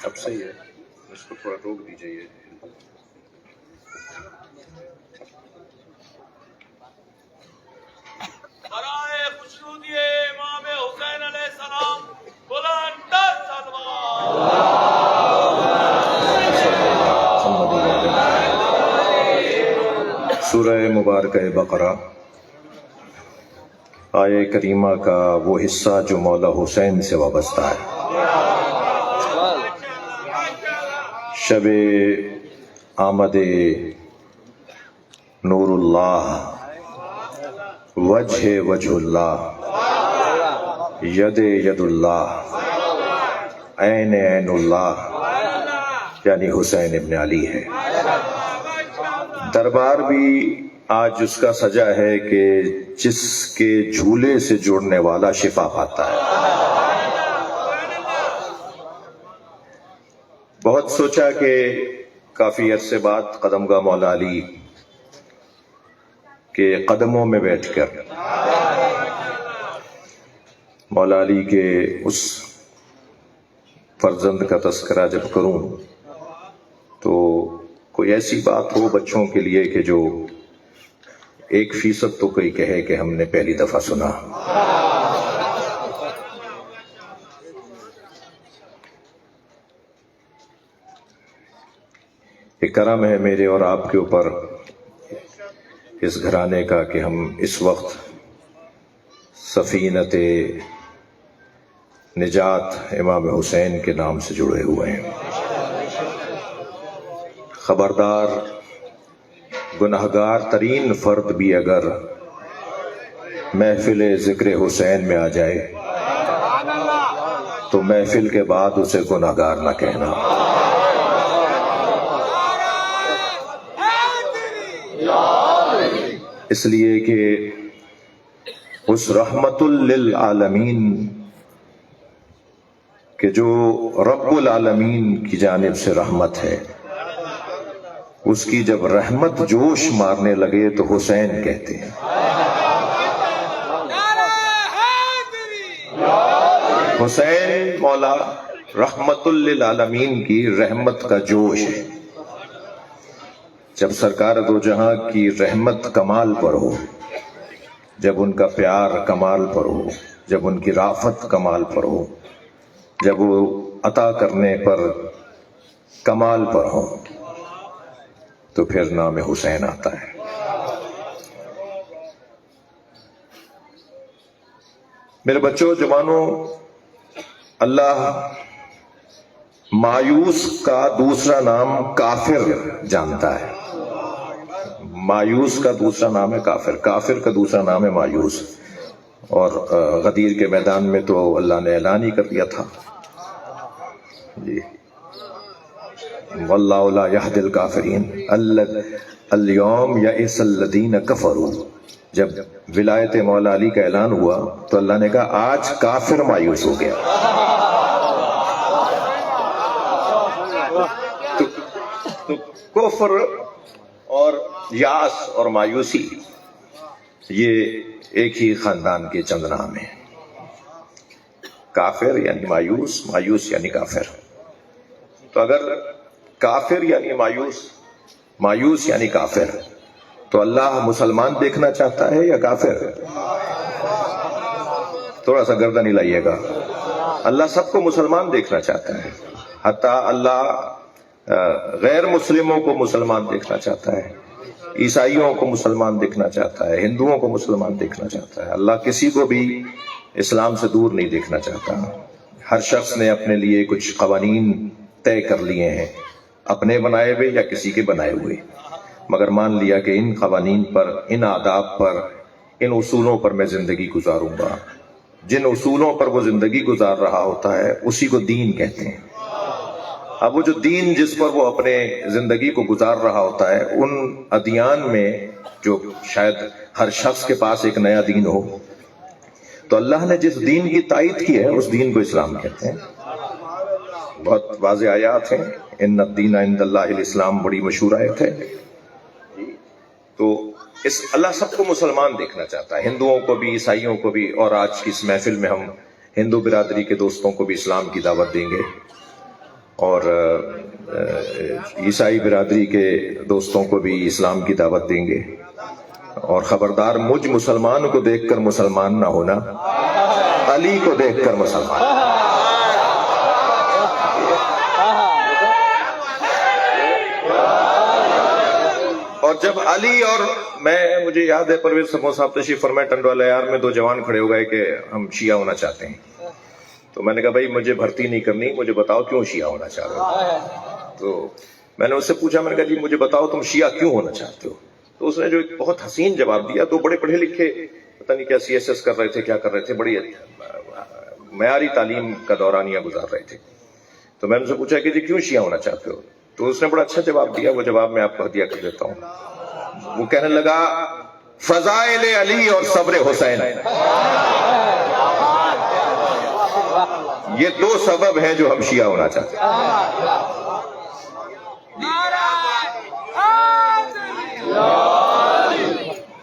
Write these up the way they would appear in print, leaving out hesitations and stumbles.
اب صحیح ہے، اس کو تھوڑا روک دیجیے. برائے خوشنودی امام حسین علیہ السلام بلند تر تلوار. سورہ مبارکہ بقرہ آیہ کریمہ کا وہ حصہ جو مولا حسین سے وابستہ ہے. شب آمد نور اللہ، وجہ اللہ، ید اللہ، عین اللہ، یعنی حسین ابن علی ہے. دربار بھی آج اس کا سجا ہے کہ جس کے جھولے سے جڑنے والا شفا پاتا ہے. بہت سوچا کہ کافی عرصے بعد قدم گاہ مولا علی کے قدموں میں بیٹھ کر مولا علی کے اس فرزند کا تذکرہ جب کروں تو کوئی ایسی بات ہو بچوں کے لیے کہ جو 1% تو کوئی کہے کہ ہم نے پہلی دفعہ سنا. ایک کرم ہے میرے اور آپ کے اوپر اس گھرانے کا کہ ہم اس وقت سفینت نجات امام حسین کے نام سے جڑے ہوئے ہیں. خبردار گناہگار ترین فرد بھی اگر محفل ذکر حسین میں آ جائے تو محفل کے بعد اسے گناہگار نہ کہنا. اس لیے کہ اس رحمت للعالمین کہ جو رب العالمین کی جانب سے رحمت ہے، اس کی جب رحمت جوش مارنے لگے تو حسین کہتے ہیں. حسین مولا رحمت للعالمین کی رحمت کا جوش ہے. جب سرکار دو جہاں کی رحمت کمال پر ہو، جب ان کا پیار کمال پر ہو، جب ان کی رافت کمال پر ہو، جب وہ عطا کرنے پر کمال پر ہو، تو پھر نام حسین آتا ہے. میرے بچوں جوانوں، اللہ مایوس کا دوسرا نام کافر جانتا ہے. مایوس کا دوسرا نام ہے کافر، کافر کا دوسرا نام ہے مایوس. اور غدیر کے میدان میں تو اللہ نے اعلان ہی کر دیا تھا جی، واللہ لا یہدی الکافرین اليوم یئس الذین کفروا. جب ولایت مولا علی کا اعلان ہوا تو اللہ نے کہا آج کافر مایوس ہو گیا. تو کفر اور یاس اور مایوسی یہ ایک ہی خاندان کے چند نام ہیں. کافر یعنی مایوس، مایوس یعنی کافر. تو اگر کافر یعنی مایوس، مایوس یعنی کافر، تو اللہ مسلمان دیکھنا چاہتا ہے یا کافر؟ تھوڑا سا گردن ہلائیے گا. اللہ سب کو مسلمان دیکھنا چاہتا ہے، حتیٰ اللہ غیر مسلموں کو مسلمان دیکھنا چاہتا ہے، عیسائیوں کو مسلمان دیکھنا چاہتا ہے، ہندوؤں کو مسلمان دیکھنا چاہتا ہے. اللہ کسی کو بھی اسلام سے دور نہیں دیکھنا چاہتا. ہر شخص نے اپنے لیے کچھ قوانین طے کر لیے ہیں، اپنے بنائے ہوئے یا کسی کے بنائے ہوئے، مگر مان لیا کہ ان قوانین پر، ان آداب پر، ان اصولوں پر میں زندگی گزاروں گا. جن اصولوں پر وہ زندگی گزار رہا ہوتا ہے اسی کو دین کہتے ہیں. اب وہ جو دین جس پر وہ اپنے زندگی کو گزار رہا ہوتا ہے، ان ادیان میں جو شاید ہر شخص کے پاس ایک نیا دین ہو، تو اللہ نے جس دین کی تائید کی ہے اس دین کو اسلام کہتے ہیں. بہت واضح آیات ہیں. ان الدین عند اللہ الاسلام بڑی مشہور آیت ہے. تو اس اللہ سب کو مسلمان دیکھنا چاہتا ہے، ہندوؤں کو بھی، عیسائیوں کو بھی. اور آج کی اس محفل میں ہم ہندو برادری کے دوستوں کو بھی اسلام کی دعوت دیں گے، اور عیسائی برادری کے دوستوں کو بھی اسلام کی دعوت دیں گے. اور خبردار، مجھ مسلمان کو دیکھ کر مسلمان نہ ہونا، علی کو دیکھ کر مسلمان. اور جب علی اور مجھے یاد ہے پرویز سمو صاحب تشریف فرمائے ٹنڈوالہ یار میں 2 جوان کھڑے ہو گئے کہ ہم شیعہ ہونا چاہتے ہیں. تو میں نے کہا بھائی مجھے بھرتی نہیں کرنی، مجھے بتاؤ کیوں شیعہ ہونا چاہ رہے ہو. تو میں نے اس سے پوچھا، میں نے کہا جی مجھے بتاؤ تم شیعہ کیوں ہونا چاہتے ہو. تو اس نے جو ایک بہت حسین جواب دیا. تو بڑے پڑھے لکھے، پتہ نہیں کیا CSS کر رہے تھے، کیا کر رہے تھے، بڑی معیاری تعلیم کا دورانیہ گزار رہے تھے. تو میں نے ان سے پوچھا کہ جی کیوں شیعہ ہونا چاہتے ہو. تو اس نے بڑا اچھا جواب دیا. وہ جواب میں آپ کو ہدیہ کر دیتا ہوں. وہ کہنے لگا فضائل علی اور صبر حسین، یہ 2 سبب ہیں جو ہم شیعہ ہونا چاہتے ہیں.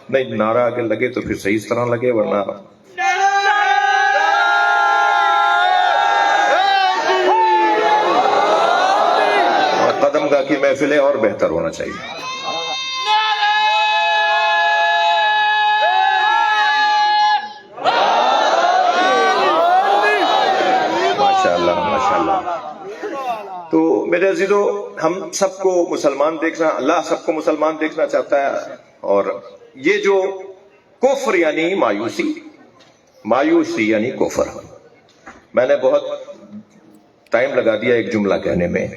نہیں، نعرہ اگر لگے تو پھر صحیح اس طرح لگے، ورنہ قدم گاہ کی محفلیں اور بہتر ہونا چاہیے. تو میرے عزیزو، ہم سب کو مسلمان دیکھنا، اللہ سب کو مسلمان دیکھنا چاہتا ہے. اور یہ جو کفر یعنی مایوسی یعنی کفر، میں نے بہت ٹائم لگا دیا ایک جملہ کہنے میں،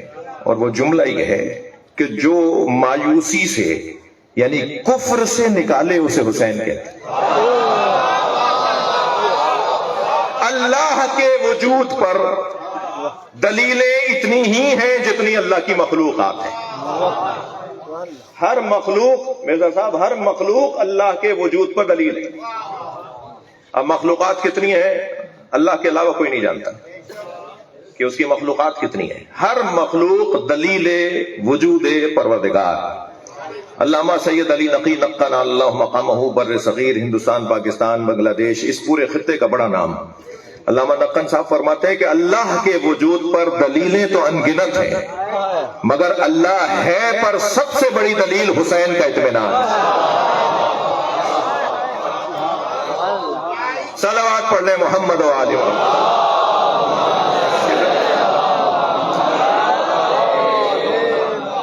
اور وہ جملہ یہ ہے کہ جو مایوسی سے یعنی کفر سے نکالے اسے حسین کہتے ہیں. اللہ کے وجود پر دلیلیں اتنی ہی ہیں جتنی اللہ کی مخلوقات ہیں. ہر مخلوق، مرزا صاحب، ہر مخلوق اللہ کے وجود پر دلیل ہے. اب مخلوقات کتنی ہیں اللہ کے علاوہ کوئی نہیں جانتا کہ اس کی مخلوقات کتنی ہیں. ہر مخلوق دلیل وجود پروردگار. علامہ سید علی نقی نقنا اللہ مقامہ بر صغیر، ہندوستان، پاکستان، بنگلہ دیش، اس پورے خطے کا بڑا نام. علامہ نقن صاحب فرماتے ہیں کہ اللہ کے وجود پر دلیلیں تو انگنت ہیں، مگر اللہ ہے پر سب سے بڑی دلیل حسین کا اطمینان. صلوات پڑھ لیں محمد و آل محمد.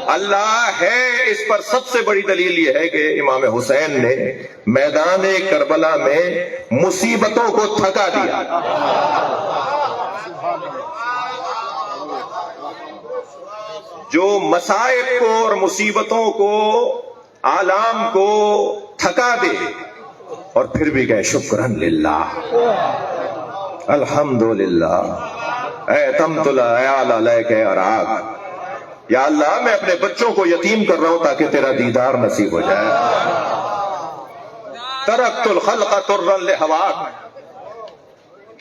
اللہ ہے، اس پر سب سے بڑی دلیل یہ ہے کہ امام حسین نے میدان کربلا میں مصیبتوں کو تھکا دیا. جو مصائب کو اور مصیبتوں کو، آلام کو تھکا دے، اور پھر بھی کہے شکرن للہ، الحمدللہ، اعتمت العیال علیک اراک. یا اللہ میں اپنے بچوں کو یتیم کر رہا ہوں تاکہ تیرا دیدار نصیب ہو جائے. ترکت الخلق طرا لہواک.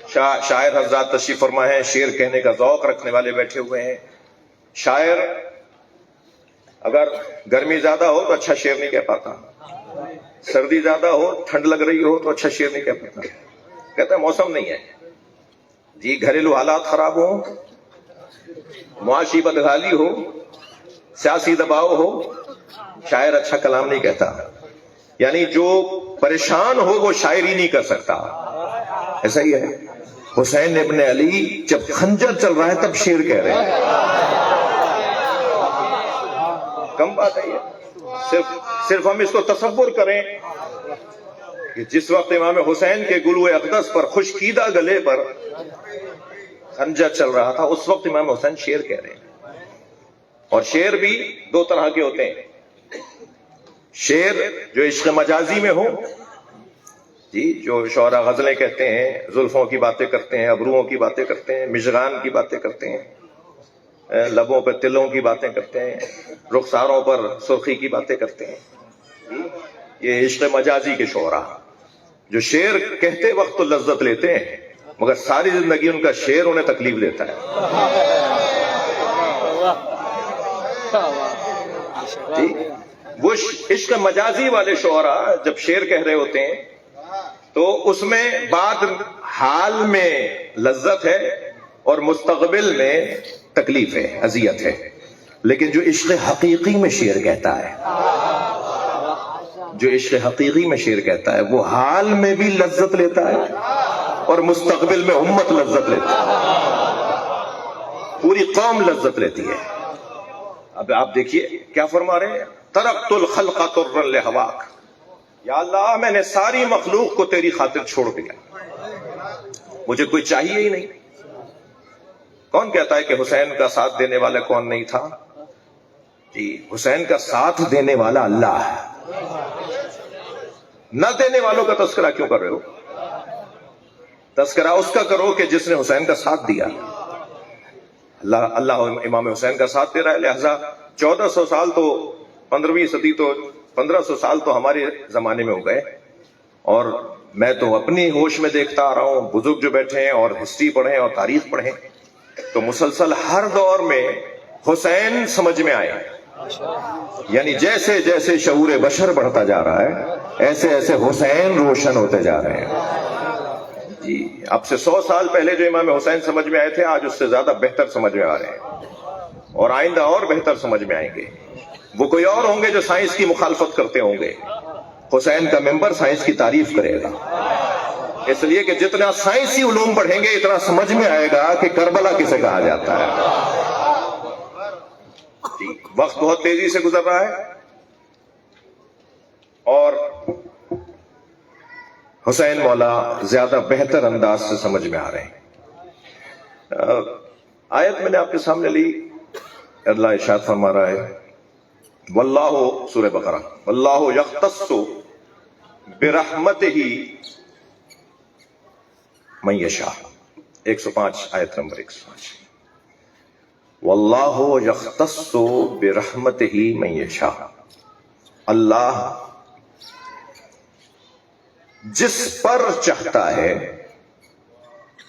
شاعر حضرات تشریف فرما ہے، شعر کہنے کا ذوق رکھنے والے بیٹھے ہوئے ہیں. شاعر اگر گرمی زیادہ ہو تو اچھا شعر نہیں کہہ پاتا، سردی زیادہ ہو، ٹھنڈ لگ رہی ہو تو اچھا شعر نہیں کہہ پاتا. کہتا ہے موسم نہیں ہے جی، گھریلو حالات خراب ہو، معاشی بدحالی ہو، سیاسی دباؤ ہو، شاعر اچھا کلام نہیں کہتا. یعنی جو پریشان ہو وہ شاعری نہیں کر سکتا. ایسا ہی ہے. حسین ابن علی جب خنجر چل رہا ہے تب شعر کہہ رہے ہیں. کم بات ہے یہ. صرف ہم اس کو تصور کریں کہ جس وقت امام حسین کے گلو اقدس پر، خشکیدہ گلے پر خنجر چل رہا تھا، اس وقت امام حسین شعر کہہ رہے ہیں. اور شعر بھی 2 طرح کے ہوتے ہیں. شعر جو عشق مجازی میں ہو، جی، جو شعراء غزلیں کہتے ہیں، زلفوں کی باتیں کرتے ہیں، ابروؤں کی باتیں کرتے ہیں، مژگان کی باتیں کرتے ہیں، لبوں پہ تلوں کی باتیں کرتے ہیں، رخساروں پر سرخی کی باتیں کرتے ہیں. یہ عشق مجازی کے شعراء جو شعر کہتے وقت تو لذت لیتے ہیں، مگر ساری زندگی ان کا شعر انہیں تکلیف دیتا ہے. جی وہ عشق مجازی والے شعرا جب شعر کہہ رہے ہوتے ہیں تو اس میں بعد حال میں لذت ہے اور مستقبل میں تکلیف ہے، اذیت ہے، لیکن جو عشق حقیقی میں شعر کہتا ہے، جو عشق حقیقی میں شعر کہتا ہے، وہ حال میں بھی لذت لیتا ہے اور مستقبل میں امت لذت لیتی ہے، پوری قوم لذت لیتی ہے۔ اب آپ دیکھیے کیا فرما رہے ہیں، ترکت الخلق طرا لہواک، یا اللہ میں نے ساری مخلوق کو تیری خاطر چھوڑ دیا، مجھے کوئی چاہیے ہی نہیں۔ کون کہتا ہے کہ حسین کا ساتھ دینے والا کون نہیں تھا؟ جی حسین کا ساتھ دینے والا اللہ ہے، نہ دینے والوں کا تذکرہ کیوں کر رہے ہو؟ تذکرہ اس کا کرو کہ جس نے حسین کا ساتھ دیا۔ اللہ امام حسین کا ساتھ دے رہا ہے، لہذا 1400 سال تو 15ویں صدی تو 1500 سال تو ہمارے زمانے میں ہو گئے، اور میں تو اپنی ہوش میں دیکھتا آ رہا ہوں، بزرگ جو بیٹھے ہیں اور ہسٹری پڑھیں اور تاریخ پڑھیں تو مسلسل ہر دور میں حسین سمجھ میں آئے، یعنی جیسے جیسے شعور بشر بڑھتا جا رہا ہے ایسے ایسے حسین روشن ہوتے جا رہے ہیں۔ جی اب سے 100 سال پہلے جو امام حسین سمجھ میں آئے تھے آج اس سے زیادہ بہتر سمجھ میں آ رہے ہیں، اور آئندہ اور بہتر سمجھ میں آئیں گے۔ وہ کوئی اور ہوں گے جو سائنس کی مخالفت کرتے ہوں گے، حسین کا ممبر سائنس کی تعریف کرے گا، اس لیے کہ جتنا سائنسی علوم پڑھیں گے اتنا سمجھ میں آئے گا کہ کربلا کسے کہا جاتا ہے۔ جی وقت بہت تیزی سے گزر رہا ہے اور حسین مولا زیادہ بہتر انداز سے سمجھ میں آ رہے ہیں۔ آیت میں نے آپ کے سامنے لی، اللہ ارشاد فرما رہا ہے واللہ، سورہ بقرہ، واللہ یختص برحمتہ من یشاء، 105 آیت نمبر 105، واللہ یختص برحمتہ من یشاء، اللہ جس پر چاہتا ہے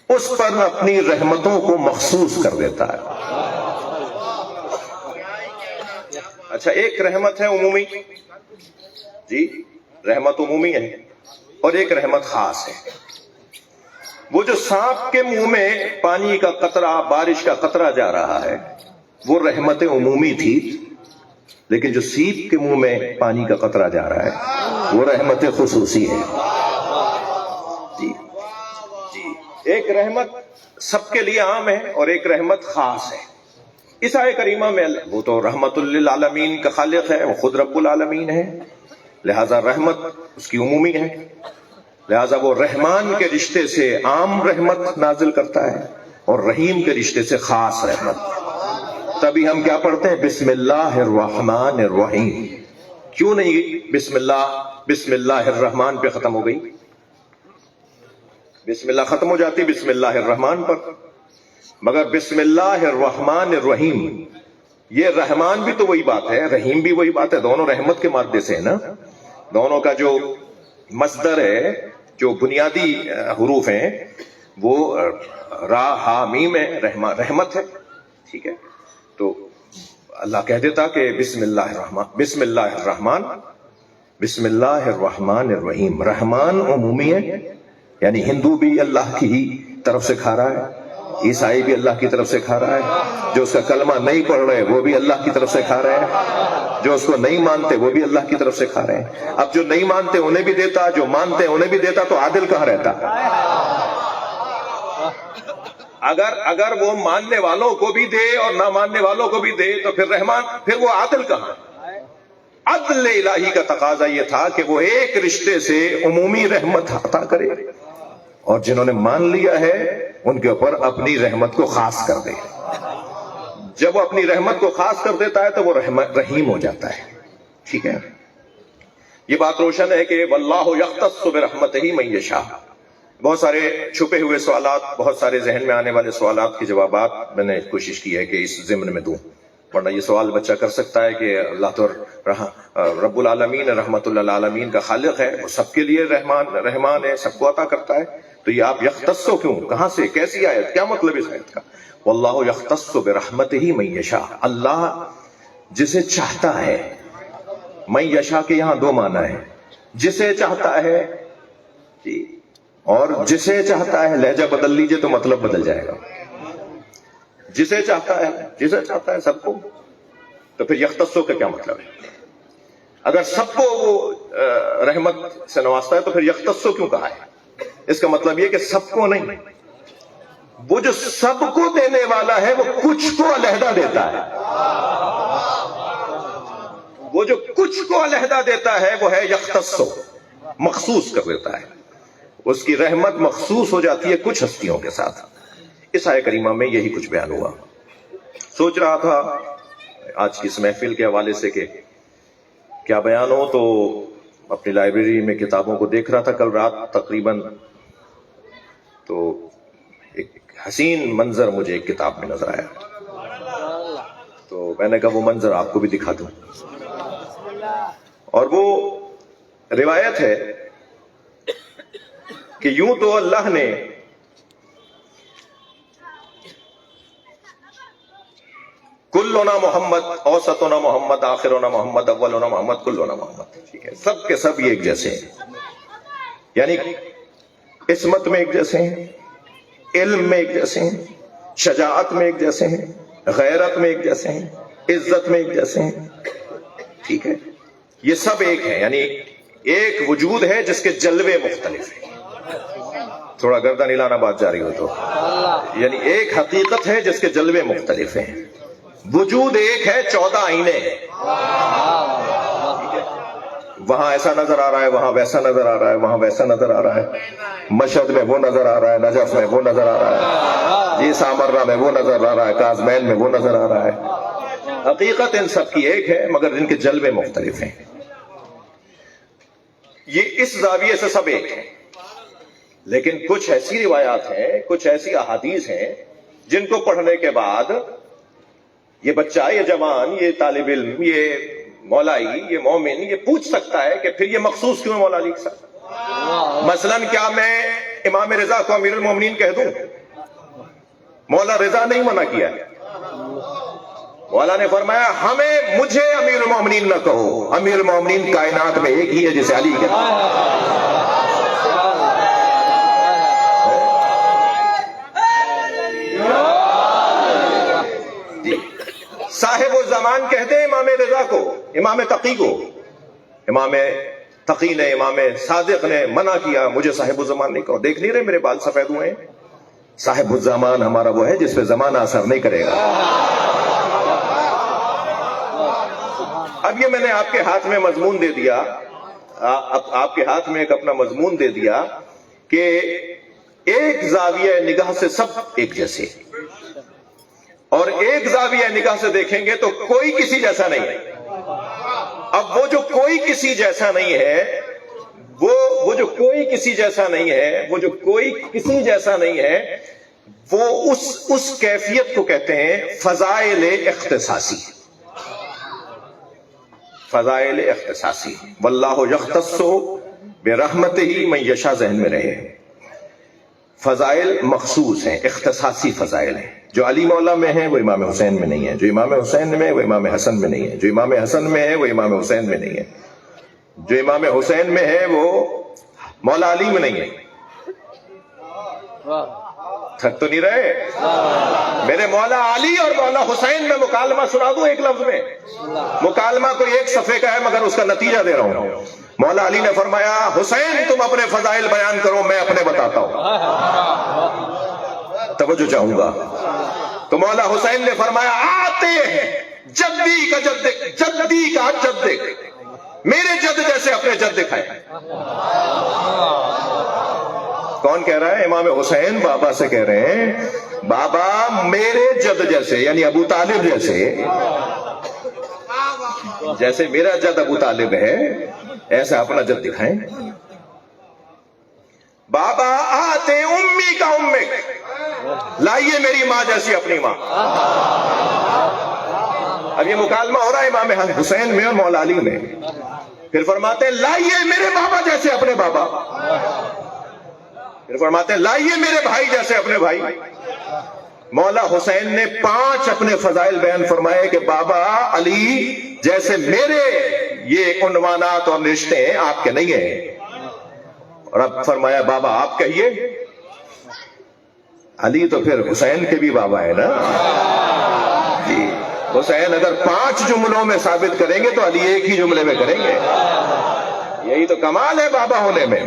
اس پر اپنی رحمتوں کو مخصوص کر دیتا ہے۔ اچھا ایک رحمت ہے عمومی، جی رحمت عمومی ہے، اور ایک رحمت خاص ہے۔ وہ جو سانپ کے منہ میں پانی کا قطرہ، بارش کا قطرہ جا رہا ہے وہ رحمت عمومی تھی، لیکن جو سیپ کے منہ میں پانی کا قطرہ جا رہا ہے وہ رحمت خصوصی ہے۔ جی جی ایک رحمت سب کے لیے عام ہے اور ایک رحمت خاص ہے۔ اس آیہ کریمہ میں وہ تو رحمت للعالمین کا خالق ہے، وہ خود رب العالمین ہے، لہذا رحمت اس کی عمومی ہے، لہذا وہ رحمان کے رشتے سے عام رحمت نازل کرتا ہے اور رحیم کے رشتے سے خاص رحمت۔ تبھی ہم کیا پڑھتے ہیں، بسم اللہ الرحمن الرحیم۔ کیوں نہیں بسم اللہ الرحمن پہ ختم ہو گئی؟ بسم اللہ ختم ہو جاتی بسم اللہ الرحمن پر، مگر بسم اللہ الرحمن الرحیم، یہ رحمان بھی تو وہی بات ہے، رحیم بھی وہی بات ہے، دونوں رحمت کے مادے سے ہے نا، دونوں کا جو مصدر ہے، جو بنیادی حروف ہیں وہ را ہا میم ہے، رحمت ہے، ٹھیک ہے۔ تو اللہ کہہ دیتا کہ بسم اللہ الرحمن، بسم اللہ الرحمن، بسم اللہ الرحمن الرحیم۔ رحمان عمومی ہے، یعنی ہندو بھی اللہ کی ہی طرف سے کھا رہا ہے، عیسائی بھی اللہ کی طرف سے کھا رہا ہے، جو اس کا کلمہ نہیں پڑھ رہے وہ بھی اللہ کی طرف سے کھا رہے ہیں، جو اس کو نہیں مانتے وہ بھی اللہ کی طرف سے کھا رہے ہیں۔ اب جو نہیں مانتے انہیں بھی دیتا، جو مانتے ہیں انہیں بھی دیتا، تو عادل کہاں رہتا؟ اگر وہ ماننے والوں کو بھی دے اور نہ ماننے والوں کو بھی دے تو پھر رحمان، پھر وہ عادل کہاں؟ عدل الہی کا تقاضا یہ تھا کہ وہ ایک رشتے سے عمومی رحمت عطا کرے، اور جنہوں نے مان لیا ہے ان کے اوپر اپنی رحمت کو خاص کر دے۔ جب وہ اپنی رحمت کو خاص کر دیتا ہے تو وہ رحیم ہو جاتا ہے، ٹھیک ہے۔ یہ بات روشن ہے کہ واللہ یختص برحمتہ من یشاء۔ بہت سارے چھپے ہوئے سوالات، بہت سارے ذہن میں آنے والے سوالات کے جوابات میں نے کوشش کی ہے کہ اس ضمن میں دوں، ورنہ یہ سوال بچہ کر سکتا ہے کہ اللہ تو رب العالمین رحمت للعالمین کا خالق ہے، وہ سب کے لیے رحمان ہے، سب کو عطا کرتا ہے، تو یہ آپ یختصو کیوں، کہاں سے، کیسی آیت، کیا مطلب اس آیت کا؟ واللہ یختص برحمتہ من یشاء، اللہ جسے چاہتا ہے، میں یشا کے یہاں دو معنی ہے، جسے چاہتا ہے جی، اور جسے چاہتا ہے لہجہ بدل لیجئے تو مطلب بدل جائے گا. جسے چاہتا ہے سب کو، تو پھر یختصو کا کیا مطلب ہے؟ اگر سب کو وہ رحمت سے نوازتا ہے تو پھر یختصو کیوں کہا ہے؟ اس کا مطلب یہ کہ سب کو نہیں، وہ جو سب کو دینے والا ہے وہ کچھ کو علیحدہ دیتا ہے. وہ جو کچھ کو علیحدہ دیتا ہے وہ ہے یختصو، مخصوص کر دیتا ہے. اس کی رحمت مخصوص ہو جاتی ہے کچھ ہستیوں کے ساتھ. اس آیت کریمہ میں یہی کچھ بیان ہوا. سوچ رہا تھا آج کی اس محفل کے حوالے سے کہ کیا بیان ہو، تو اپنی لائبریری میں کتابوں کو دیکھ رہا تھا کل رات تقریباً، تو ایک حسین منظر مجھے ایک کتاب میں نظر آیا، تو میں نے کہا وہ منظر آپ کو بھی دکھا دوں. اور وہ روایت ہے کہ یوں تو اللہ نے کلنا محمد، اوسطنا محمد، آخرنا محمد، اولنا محمد، کلنا محمد، ٹھیک ہے، سب کے سب یہ ایک جیسے ہیں، یعنی عصمت میں ایک جیسے ہیں، علم میں ایک جیسے ہیں، شجاعت میں ایک جیسے ہیں، غیرت میں ایک جیسے ہیں، عزت میں ایک جیسے ہیں، ٹھیک ہے. یہ سب ایک ہیں، یعنی ایک وجود ہے جس کے جلوے مختلف ہیں. تھوڑا گردن ہلانا بات جاری ہو تو، یعنی ایک حقیقت ہے جس کے جلوے مختلف ہیں. وجود ایک ہے، 14 آئینے ہیں. وہاں ایسا نظر آ رہا ہے، وہاں ویسا نظر آ رہا ہے، وہاں ویسا نظر آ رہا ہے. مشہد میں وہ نظر آ رہا ہے، نجف میں وہ نظر آ رہا ہے، جی سامرہ میں وہ نظر آ رہا ہے، کازمین میں وہ نظر آ رہا ہے. حقیقت ان سب کی ایک ہے مگر ان کے جلوے مختلف ہیں. یہ اس زاویے سے سب ایک ہیں. لیکن کچھ ایسی روایات ہیں، کچھ ایسی احادیث ہیں جن کو پڑھنے کے بعد یہ بچہ، یہ جوان، یہ طالب علم، یہ مولائی، یہ مومن یہ پوچھ سکتا ہے کہ پھر یہ مخصوص کیوں ہے مولا علی کے ساتھ؟ مثلا کیا میں امام رضا کو امیر المومنین کہہ دوں؟ مولا رضا نہیں منع کیا ہے. مولا نے فرمایا مجھے امیر المومنین نہ کہو، امیر المومنین کائنات میں ایک ہی ہے جسے علی کہتے ہیں. صاحب الزمان کہتے ہیں امام رضا کو، امام تقی کو. امام تقی نے، امام صادق نے منع کیا، مجھے صاحب الزمان نہیں کہو. دیکھ نہیں رہے میرے بال سفید ہوئے ہیں؟ صاحب الزمان ہمارا وہ ہے جس پہ زمانہ اثر نہیں کرے گا. اب یہ میں نے آپ کے ہاتھ میں مضمون دے دیا، آپ کے ہاتھ میں ایک اپنا مضمون دے دیا کہ ایک زاویہ نگاہ سے سب ایک جیسے، اور ایک زاویہ نگاہ سے دیکھیں گے تو کوئی کسی جیسا نہیں ہے. اب وہ جو کوئی کسی جیسا نہیں ہے، وہ جو کوئی کسی جیسا نہیں ہے، وہ جو کوئی کسی جیسا نہیں ہے، وہ اس کیفیت کو کہتے ہیں فضائل اختصاصی. فضائل اختصاصی، واللہ یختص برحمتہ من یشاء، ذہن میں رہے. فضائل مخصوص ہیں، اختصاصی فضائل ہیں. جو علی مولا میں ہیں وہ امام حسین میں نہیں ہے، جو امام حسین میں ہے وہ امام حسن میں نہیں ہے، جو امام حسن میں ہے وہ امام حسین میں نہیں ہے، جو امام حسین میں ہے وہ مولا علی میں نہیں ہے. تھک تو نہیں رہے؟ میرے مولا علی اور مولا حسین میں مکالمہ سنا دوں ایک لفظ میں؟ مکالمہ کوئی ایک صفحے کا ہے مگر اس کا نتیجہ دے رہا ہوں. مولا علی نے فرمایا حسین تم اپنے فضائل بیان کرو، میں اپنے بتاتا ہوں. توجہ چاہوں گا. تو مولا حسین نے فرمایا آتے ہیں جدی کا جد، جدی کا جد، میرے جد جیسے اپنے جد دکھائے. کون کہہ رہا ہے؟ امام حسین بابا سے کہہ رہے ہیں بابا میرے جد جیسے، یعنی ابو طالب جیسے، جیسے میرا جد ابو طالب ہے ایسا اپنا جد دکھائیں. بابا آتے امی کا امک، لائیے میری ماں جیسی اپنی ماں. اب یہ مکالمہ ہو رہا ہے امام حسین میں اور مولا علی میں. پھر فرماتے ہیں لائیے میرے بابا جیسے اپنے بابا. پھر فرماتے ہیں لائیے میرے بھائی جیسے اپنے بھائی. مولا حسین نے 5 اپنے فضائل بیان فرمائے کہ بابا علی جیسے میرے یہ عنوانات اور رشتے ہیں آپ کے نہیں ہیں. اور اب فرمایا بابا آپ کہیے. علی تو پھر حسین کے بھی بابا ہے نا جی. حسین اگر 5 جملوں میں ثابت کریں گے تو علی ایک ہی جملے میں کریں گے. یہی تو کمال ہے بابا ہونے میں.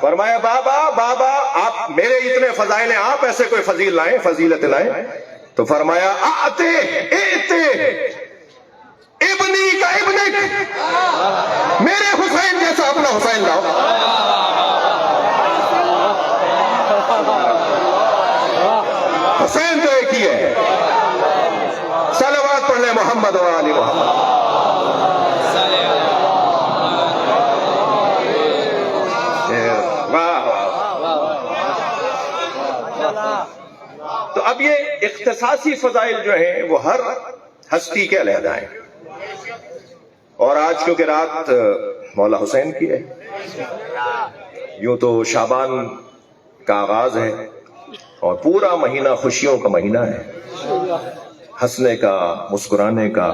فرمایا بابا آپ میرے اتنے فضائل ہیں, آپ ایسے کوئی فضیلت لائیں. تو فرمایا آتے ابنی کا ابنک, میرے حسین جیسا اپنا حسین لاؤ. حسین تو ایک ہی ہے. صلوات پڑھ لیں محمد و آل محمد. تو اب یہ اختصاصی فضائل جو ہیں وہ ہر ہستی کے علیحدہ ہیں. اور آج کیونکہ رات مولا حسین کی ہے, یوں تو شعبان کا آغاز ہے اور پورا مہینہ خوشیوں کا مہینہ ہے, ہنسنے کا, مسکرانے کا,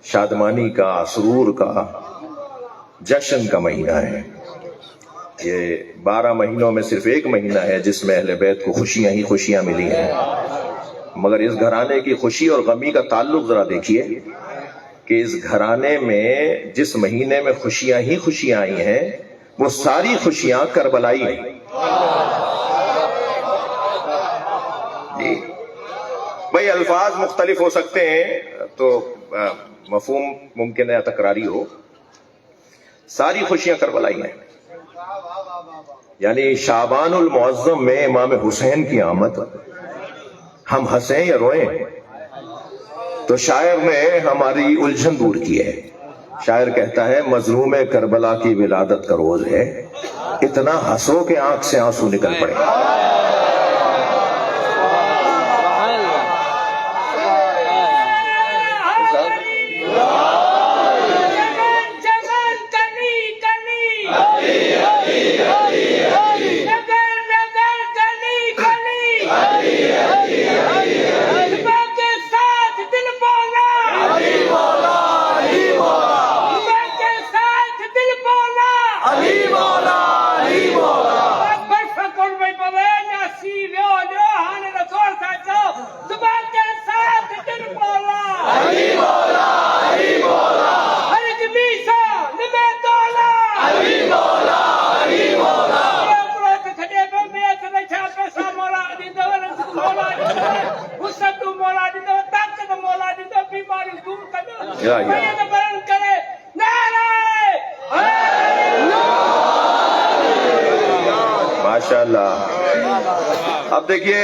شادمانی کا, سرور کا, جشن کا مہینہ ہے. یہ 12 مہینوں میں صرف ایک مہینہ ہے جس میں اہل بیت کو خوشیاں ہی خوشیاں ملی ہیں. مگر اس گھرانے کی خوشی اور غمی کا تعلق ذرا دیکھیے کہ اس گھرانے میں جس مہینے میں خوشیاں ہی خوشیاں آئی ہیں وہ ساری خوشیاں کربلائی ہیں جی. بھئی الفاظ مختلف ہو سکتے ہیں تو مفہوم ممکن ہے تکراری ہو. ساری خوشیاں کربلائی ہیں. یعنی شعبان المعظم میں امام حسین کی آمد, ہم ہنسیں یا روئیں تو شاعر نے ہماری الجھن دور کی ہے. شاعر کہتا ہے مظلوم کربلا کی ولادت کا روز ہے, اتنا ہنسو کہ آنکھ سے آنسو نکل پڑے. اب دیکھیے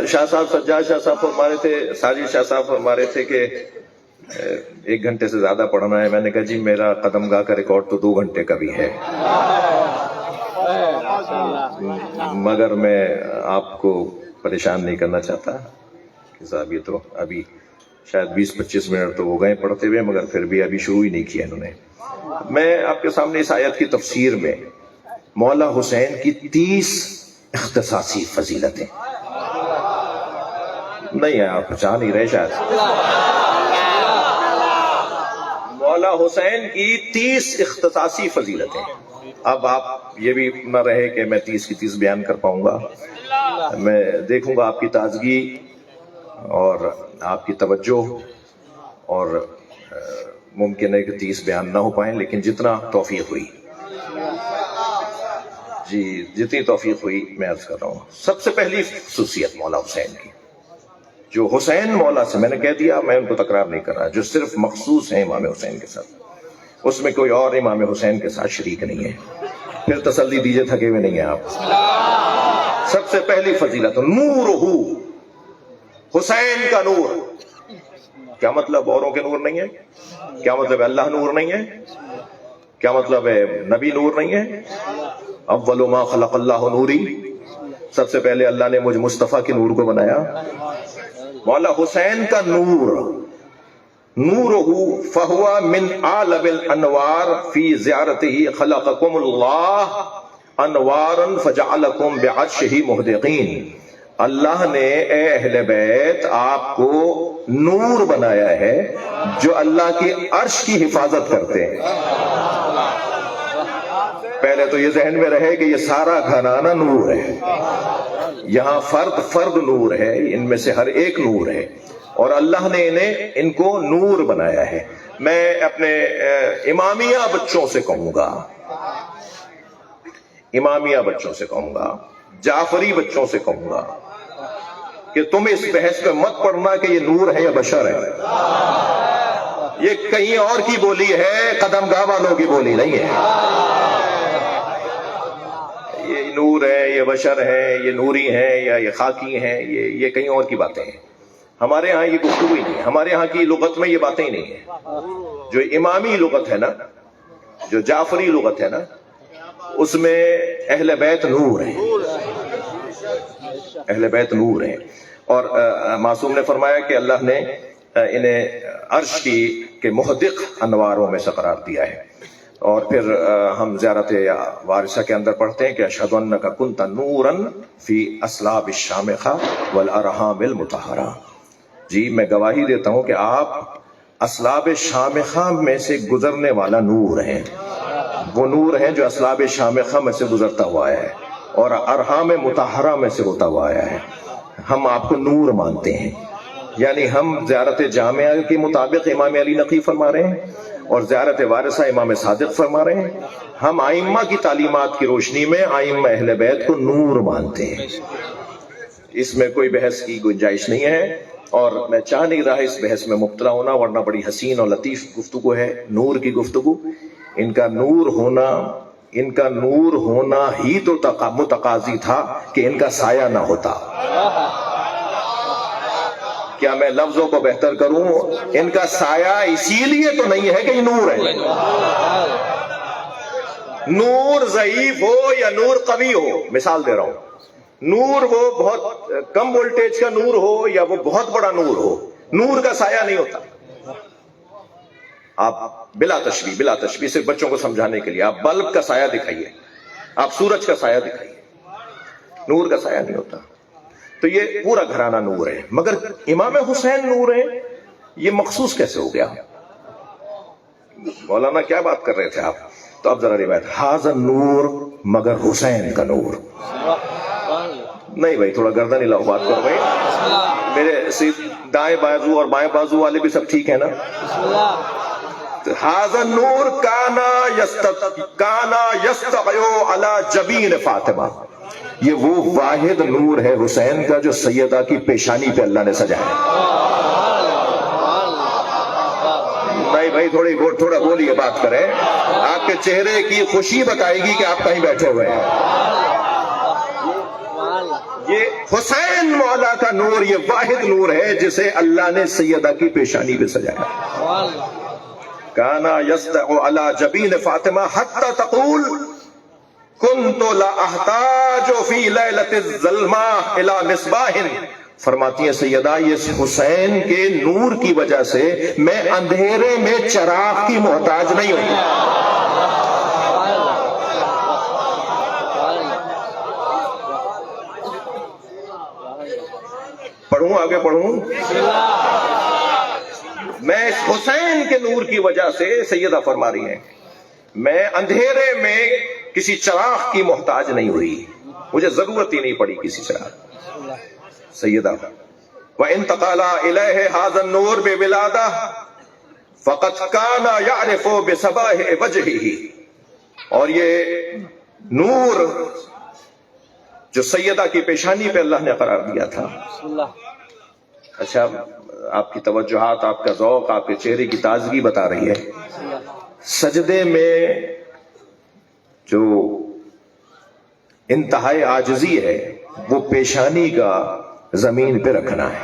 شاہ صاحب, سجاد شاہ صاحب فرما رہے تھے, ساجد شاہ صاحب فرما رہے تھے کہ 1 گھنٹے سے زیادہ پڑھنا ہے. میں نے کہا جی میرا قدم گاہ کا ریکارڈ تو 2 گھنٹے کا بھی ہے, مگر میں آپ کو پریشان نہیں کرنا چاہتا کہ صاحب یہ تو ابھی شاید 20-25 منٹ تو ہو گئے پڑھتے ہوئے, مگر پھر بھی ابھی شروع ہی نہیں کیا انہوں نے. میں آپ کے سامنے اس آیت کی تفسیر میں مولا حسین کی 30 اختصاصی فضیلتیں نہیں ہیں, آپ جان نہیں رہے شاید. مولا حسین کی 30 اختصاصی فضیلتیں. اب آپ یہ بھی نہ رہے کہ میں 30 کی 30 بیان کر پاؤں گا. میں دیکھوں گا آپ کی تازگی اور آپ کی توجہ, اور ممکن ہے کہ 30 بیان نہ ہو پائیں, لیکن جتنا توفیق ہوئی جی, جتنی توفیق ہوئی میں عرض کر رہا ہوں. سب سے پہلی خصوصیت مولا حسین کی, جو حسین مولا سے, میں نے کہہ دیا میں ان کو تکرار نہیں کر رہا, جو صرف مخصوص ہیں امام حسین کے ساتھ, اس میں کوئی اور امام حسین کے ساتھ شریک نہیں ہے. پھر تسلی دیجئے, تھکے ہوئے نہیں ہیں آپ. سب سے پہلی فضیلت نورہ, حسین کا نور. کیا مطلب اوروں کے نور نہیں ہے؟ کیا مطلب ہے اللہ نور نہیں ہے؟ کیا مطلب ہے نبی نور نہیں ہے؟ اول ما خلق اللہ نوری, سب سے پہلے اللہ نے مجھ مصطفیٰ کے نور کو بنایا. مولا حسین کا نور, نورہ فہو من عالم الانوار فی زیارتہ خلقکم اللہ انوارا فجعلکم بعرشہ محدقین. اللہ نے اے اہل بیت آپ کو نور بنایا ہے جو اللہ کی عرش کی حفاظت کرتے ہیں۔ پہلے تو یہ ذہن میں رہے کہ یہ سارا گھرانہ نور ہے، یہاں فرد فرد نور ہے، ان میں سے ہر ایک نور ہے، اور اللہ نے ان کو نور بنایا ہے۔ میں اپنے امامیہ بچوں سے کہوں گا، امامیہ بچوں سے کہوں گا، جعفری بچوں سے کہوں گا کہ تم اس بحث پہ مت پڑھنا کہ یہ نور ہے یا بشر ہے، یہ کہیں اور کی بولی ہے، قدم گاہ والوں کی بولی نہیں ہے۔ یہ نور ہے، یہ بشر ہے، یہ نوری ہیں یا یہ خاکی ہیں، یہ کہیں اور کی باتیں ہیں۔ ہمارے ہاں یہ گفتگو ہی نہیں، ہمارے ہاں کی لغت میں یہ باتیں ہی نہیں ہیں۔ جو امامی لغت ہے نا، جو جعفری لغت ہے نا، اس میں اہل بیت نور ہیں، اہل بیت نور ہیں۔ اور معصوم نے فرمایا کہ اللہ نے انہیں عرش کی کے محدق انواروں میں سے قرار دیا ہے۔ اور پھر ہم زیارت وارثہ کے اندر پڑھتے ہیں کہ اشہد انک کنت نورا فی اصلاب الشامخہ والارحام المطہرہ، جی میں گواہی دیتا ہوں کہ آپ اصلاب شامخہ میں سے گزرنے والا نور ہیں، وہ نور ہیں جو اصلاب شامخہ میں سے گزرتا ہوا ہے اور ارحام مطہرہ میں سے ہوتا ہوا آیا ہے۔ ہم آپ کو نور مانتے ہیں، یعنی ہم زیارت جامعہ کے مطابق امام علی نقی فرما رہے ہیں اور زیارت وارثہ امام صادق فرما رہے ہیں۔ ہم ائمہ کی تعلیمات کی روشنی میں ائمہ اہل بیت کو نور مانتے ہیں، اس میں کوئی بحث کی گنجائش نہیں ہے، اور میں چاہ نہیں رہا اس بحث میں مبتلا ہونا، ورنہ بڑی حسین اور لطیف گفتگو ہے، نور کی گفتگو۔ ان کا نور ہونا ہی تو متقاضی تھا کہ ان کا سایہ نہ ہوتا۔ کیا میں لفظوں کو بہتر کروں؟ ان کا سایہ اسی لیے تو نہیں ہے کہ یہ نور ہے۔ نور ضعیف ہو یا نور قوی ہو، مثال دے رہا ہوں، نور وہ بہت کم وولٹیج کا نور ہو یا وہ بہت بڑا نور ہو، نور کا سایہ نہیں ہوتا۔ آپ بلا تشبیہ صرف بچوں کو سمجھانے کے لیے آپ بلب کا سایہ دکھائیے، آپ سورج کا سایہ دکھائیے، نور کا سایہ نہیں ہوتا۔ تو یہ پورا گھرانہ نور ہے، مگر امام حسین نور ہے، یہ مخصوص کیسے ہو گیا؟ مولانا کیا بات کر رہے تھے آپ؟ تو اب ذرا روایت، حاضر نور مگر حسین کا نور۔ نہیں بھائی، تھوڑا گردن ہلاؤ، بات کرو بھائی، میرے صرف دائیں بازو اور بائیں بازو والے بھی سب ٹھیک ہے نا؟ حاضر نور کانا یستقیو علی جبین فاطمہ، یہ وہ واحد نور ہے حسین کا جو سیدہ کی پیشانی پہ اللہ نے سجایا۔ نہیں بھائی، تھوڑا بولیے، بات کریں، آپ کے چہرے کی خوشی بتائے گی کہ آپ کہیں بیٹھے ہوئے ہیں۔ یہ حسین مولا کا نور، یہ واحد نور ہے جسے اللہ نے سیدہ کی پیشانی پہ سجایا۔ کانا یستقیو علی جبین فاطمہ حتی تقول کنت لا احتاج فی لیلۃ الظلماء الی مصباح، فرماتی ہیں سیدہ، یہ حسین کے نور کی وجہ سے میں اندھیرے میں چراغ کی محتاج نہیں ہوں۔ پڑھوں، آگے پڑھوں؟ میں اس حسین کے نور کی وجہ سے، سیدہ فرما رہی ہیں، میں اندھیرے میں کسی چراغ کی محتاج نہیں ہوئی، مجھے ضرورت ہی نہیں پڑی کسی چراغ۔ سیدہ وَإِن تَقَالَ إِلَيْهِ هَذَا النُّورُ بِوِلَادَةٍ فَقَدْ كَانَ يَعْرِفُ بِصَبَاحِ وَجْهِهِ، اور یہ نور جو سیدہ کی پیشانی پہ اللہ نے قرار دیا تھا۔ اچھا، آپ کی توجہات، آپ کا ذوق، آپ کے چہرے کی تازگی بتا رہی ہے، سجدے میں جو انتہائی عاجزی ہے وہ پیشانی کا زمین پہ رکھنا ہے۔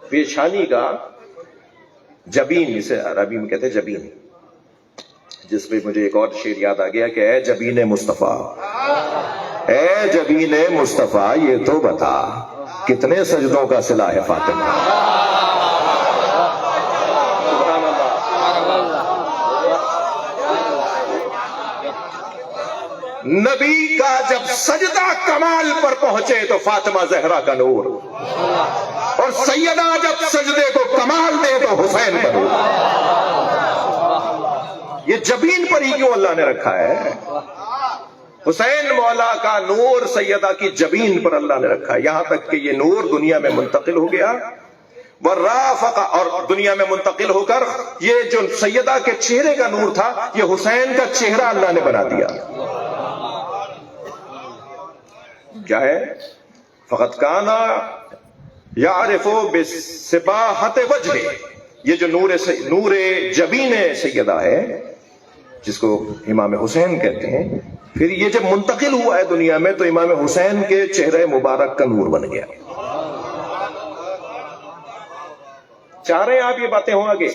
پیشانی کا جبین، جسے عربی میں کہتے ہیں جبین، جس میں مجھے ایک اور شعر یاد آ گیا کہ اے جبین مصطفیٰ، اے جبین مصطفیٰ، یہ تو بتا کتنے سجدوں کا صلہ ہے فاطمہ۔ نبی کا جب سجدہ کمال پر پہنچے تو فاطمہ زہرا کا نور، اور سیدہ جب سجدے کو کمال دے تو حسین کا نور۔ یہ جبین پر ہی کیوں اللہ نے رکھا ہے؟ حسین مولا کا نور سیدہ کی جبین پر اللہ نے رکھا ہے، یہاں تک کہ یہ نور دنیا میں منتقل ہو گیا، ورافق، اور دنیا میں منتقل ہو کر یہ جو سیدہ کے چہرے کا نور تھا یہ حسین کا چہرہ اللہ نے بنا دیا۔ کیا ہے؟ فقط کانا یعرف بسباحت وجہ، یہ جو نور جبین سیدہ ہے جس کو امام حسین کہتے ہیں، پھر یہ جب منتقل ہوا ہے دنیا میں تو امام حسین کے چہرے مبارک کا نور بن گیا۔ چاہ رہے ہیں آپ یہ باتیں ہوں آگے؟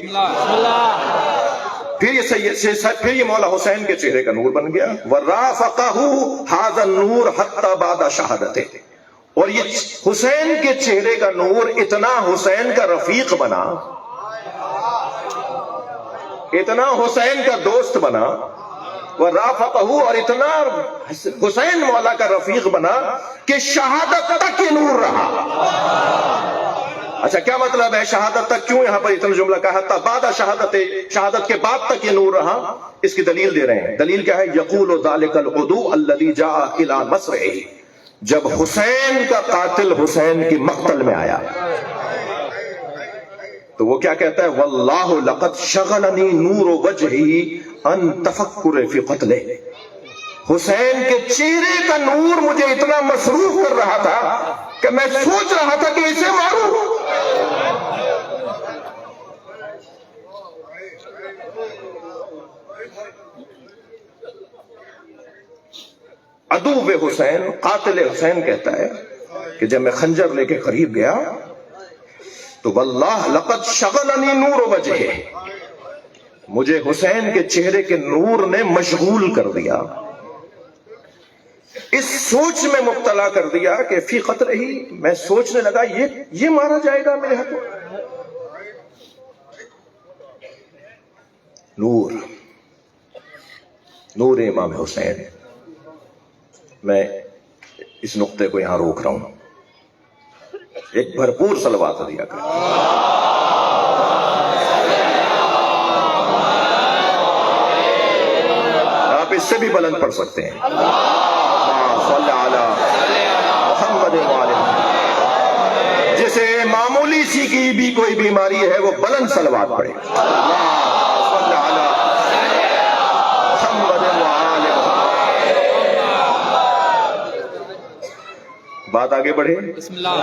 پھر یہ مولا حسین کے چہرے کا نور بن گیا۔ وَرَافَقَهُ هَذَا النُّورُ حَتَّى بَعْدَ شَهَادَتِهِ، اور یہ حسین کے چہرے کا نور اتنا حسین کا رفیق بنا، اتنا حسین کا دوست بنا، وَرَافَقَهُ، اور اتنا حسین مولا کا رفیق بنا کہ شہادت تک یہ نور رہا۔ اچھا کیا مطلب ہے شہادت تک؟ کیوں یہاں پر اتنا جملہ کہا حتی بعد شہادت، شہادت کے بعد تک یہ نور رہا؟ اس کی دلیل دے رہے ہیں۔ دلیل کیا ہے؟ یقول ذلک العدو الذی جاء الی مصرعہ، جب حسین کا قاتل حسین کی مقتل میں آیا تو وہ کیا کہتا ہے؟ واللہ لقد شغلنی نور وجہی ان تفکر فی قتلہ، حسین کے چہرے کا نور مجھے اتنا مصروف کر رہا تھا کہ میں سوچ رہا تھا کہ اسے ماروں۔ عدو حسین، قاتل حسین کہتا ہے کہ جب میں خنجر لے کے قریب گیا تو واللہ لقد شغلنی نور وجہہ، مجھے حسین کے چہرے کے نور نے مشغول کر دیا، اس سوچ میں مبتلا کر دیا کہ فی قتل ہی، میں سوچنے لگا یہ مارا جائے گا میرے ہاتھوں۔ نور امام حسین۔ میں اس نقطے کو یہاں روک رہا ہوں، ایک بھرپور صلوات دیا کریں۔ آپ اس سے بھی بلند پڑھ سکتے ہیں، صلی علی محمد وعلی، جسے معمولی سی کی بھی کوئی بیماری ہے وہ بلند صلوات پڑھے۔ صلی علی محمد وعلی۔ بات آگے بڑھے۔ بسم اللہ۔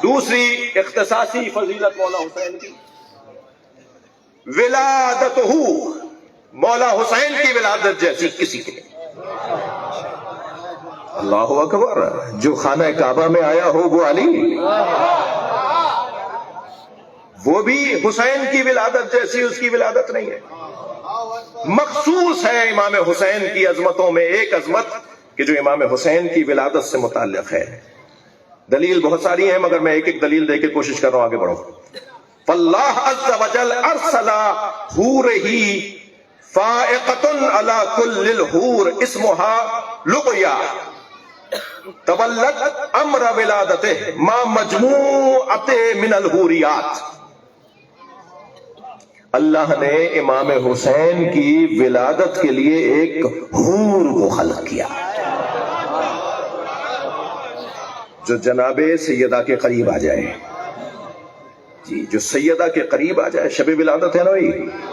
دوسری اختصاصی فضیلت مولا حسین کی، ولادتہ، مولا حسین کی ولادت جیسی کسی کی اللہ اکبر، جو خانہ کعبہ میں آیا ہو وہ علی، وہ بھی حسین کی ولادت جیسی اس کی ولادت نہیں ہے۔ مخصوص ہے امام حسین کی عظمتوں میں ایک عظمت کہ جو امام حسین کی ولادت سے متعلق ہے۔ دلیل بہت ساری ہیں مگر میں ایک ایک دلیل دے کے کوشش کر رہا ہوں آگے بڑھو۔ فاللہ عز وجل ارسل حورہ فائقۃ علی کل الحور اسمها لقیا تولت امر ولادتہ ما مجموعۃ من الحوریات۔ اللہ نے امام حسین کی ولادت کے لیے ایک حور کو خلق کیا جو جناب سیدہ کے قریب آ جائے، جی جو سیدہ کے قریب آ جائے۔ شب ولادت ہے نا بھائی،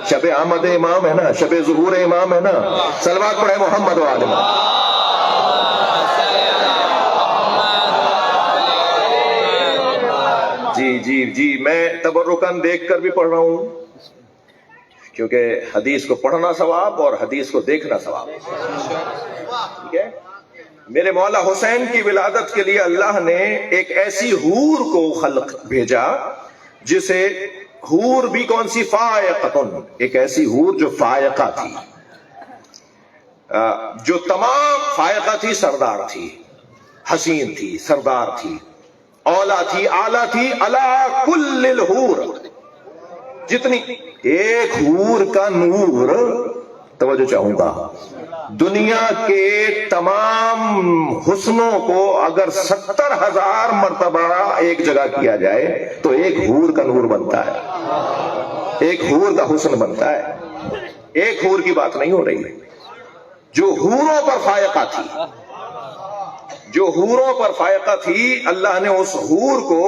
شب آمد امام ہے نا، شب ظہور امام ہے نا، صلوات پڑھے محمد و آل محمد۔ جی میں تبرکن دیکھ کر بھی پڑھ رہا ہوں کیونکہ حدیث کو پڑھنا ثواب اور حدیث کو دیکھنا ثواب، ٹھیک ہے۔ میرے مولا حسین کی ولادت کے لیے اللہ نے ایک ایسی حور کو خلق بھیجا جسے حور بھی کون سی؟ فائقۃ، ایک ایسی حور جو فائقہ تھی، جو تمام فائقہ تھی، سردار تھی، حسین تھی، سردار تھی، اولا تھی، اعلیٰ تھی، علی کل الحور، جتنی ایک حور کا نور توجہ چاہوں گا، دنیا کے تمام حسنوں کو اگر 70,000 مرتبہ ایک جگہ کیا جائے تو ایک حور کا نور بنتا ہے، ایک حور کا حسن بنتا ہے۔ ایک حور کی بات نہیں ہو رہی، جو حوروں پر فائقہ تھی، جو حوروں پر فائقہ تھی، اللہ نے اس حور کو،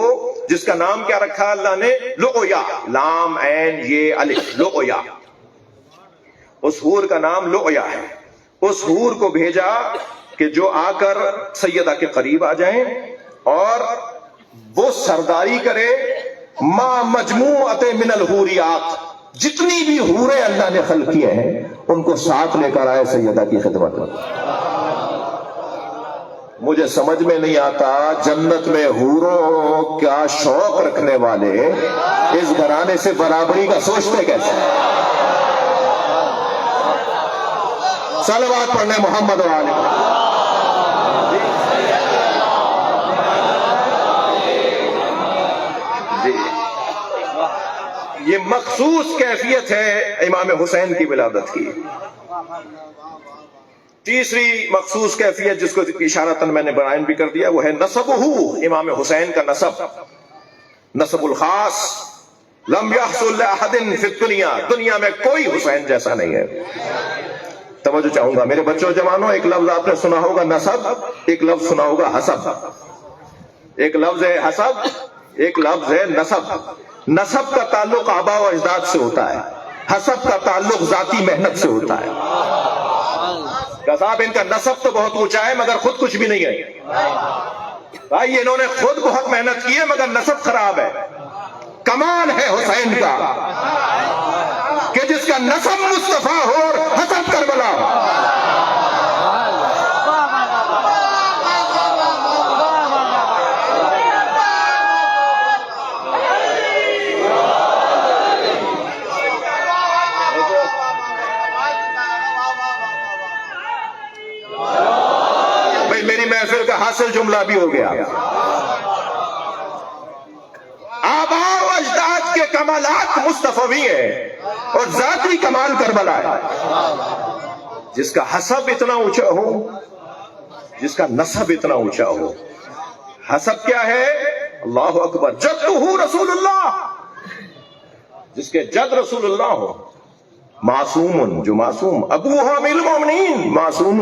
جس کا نام کیا رکھا اللہ نے؟ لؤیا، لام عین یہ الف، لؤیا، اس حور کا نام لؤیا ہے۔ اس حور کو بھیجا کہ جو آ کر سیدہ کے قریب آ جائیں اور وہ سرداری کرے ما مجموعۃ من الحوریات، جتنی بھی حوریں اللہ نے خلق کیے ہیں ان کو ساتھ لے کر آئے سیدہ کی خدمت میں۔ مجھے سمجھ میں نہیں آتا جنت میں حوروں کا شوق رکھنے والے اس گھرانے سے برابری کا سوچتے کیسے؟ صلوات پڑھنے محمد و آلہ۔ جی، یہ مخصوص کیفیت ہے امام حسین کی ولادت کی۔ تیسری مخصوص کیفیت جس کو اشارتاً میں نے بیان بھی کر دیا وہ ہے نسبہ، امام حسین کا نسب، نسب الخاص، لم یحصل لأحد فی الدنیا، دنیا میں کوئی حسین جیسا نہیں ہے۔ توجہ چاہوں گا میرے بچوں جوانوں، ایک لفظ آپ نے سنا ہوگا نسب، ایک لفظ سنا ہوگا حسب، ایک لفظ ہے حسب، ایک لفظ ہے نسب۔ نسب کا تعلق آبا و اجداد سے ہوتا ہے، حسب کا تعلق ذاتی محنت سے ہوتا ہے۔ صاحب ان کا نسب تو بہت اونچا ہے مگر خود کچھ بھی نہیں ہے بھائی، انہوں نے خود بہت محنت کی ہے مگر نسب خراب ہے۔ کمال ہے حسین کا کہ جس کا نسب مصطفیٰ ہو اور حسب کربلا ہو۔ میری محفل کا حاصل جملہ بھی ہو گیا، آبا و اجداد کے کمالات مصطفی ہیں اور ذاتی کمال کربلا ہے۔ جس کا حسب اتنا اونچا ہو، جس کا نسب اتنا اونچا ہو۔ حسب کیا ہے؟ اللہ اکبر، جدہ رسول اللہ، جس کے جد رسول اللہ ہو، معصوم، جو معصوم، ابوہ امیر المومنین معصوم،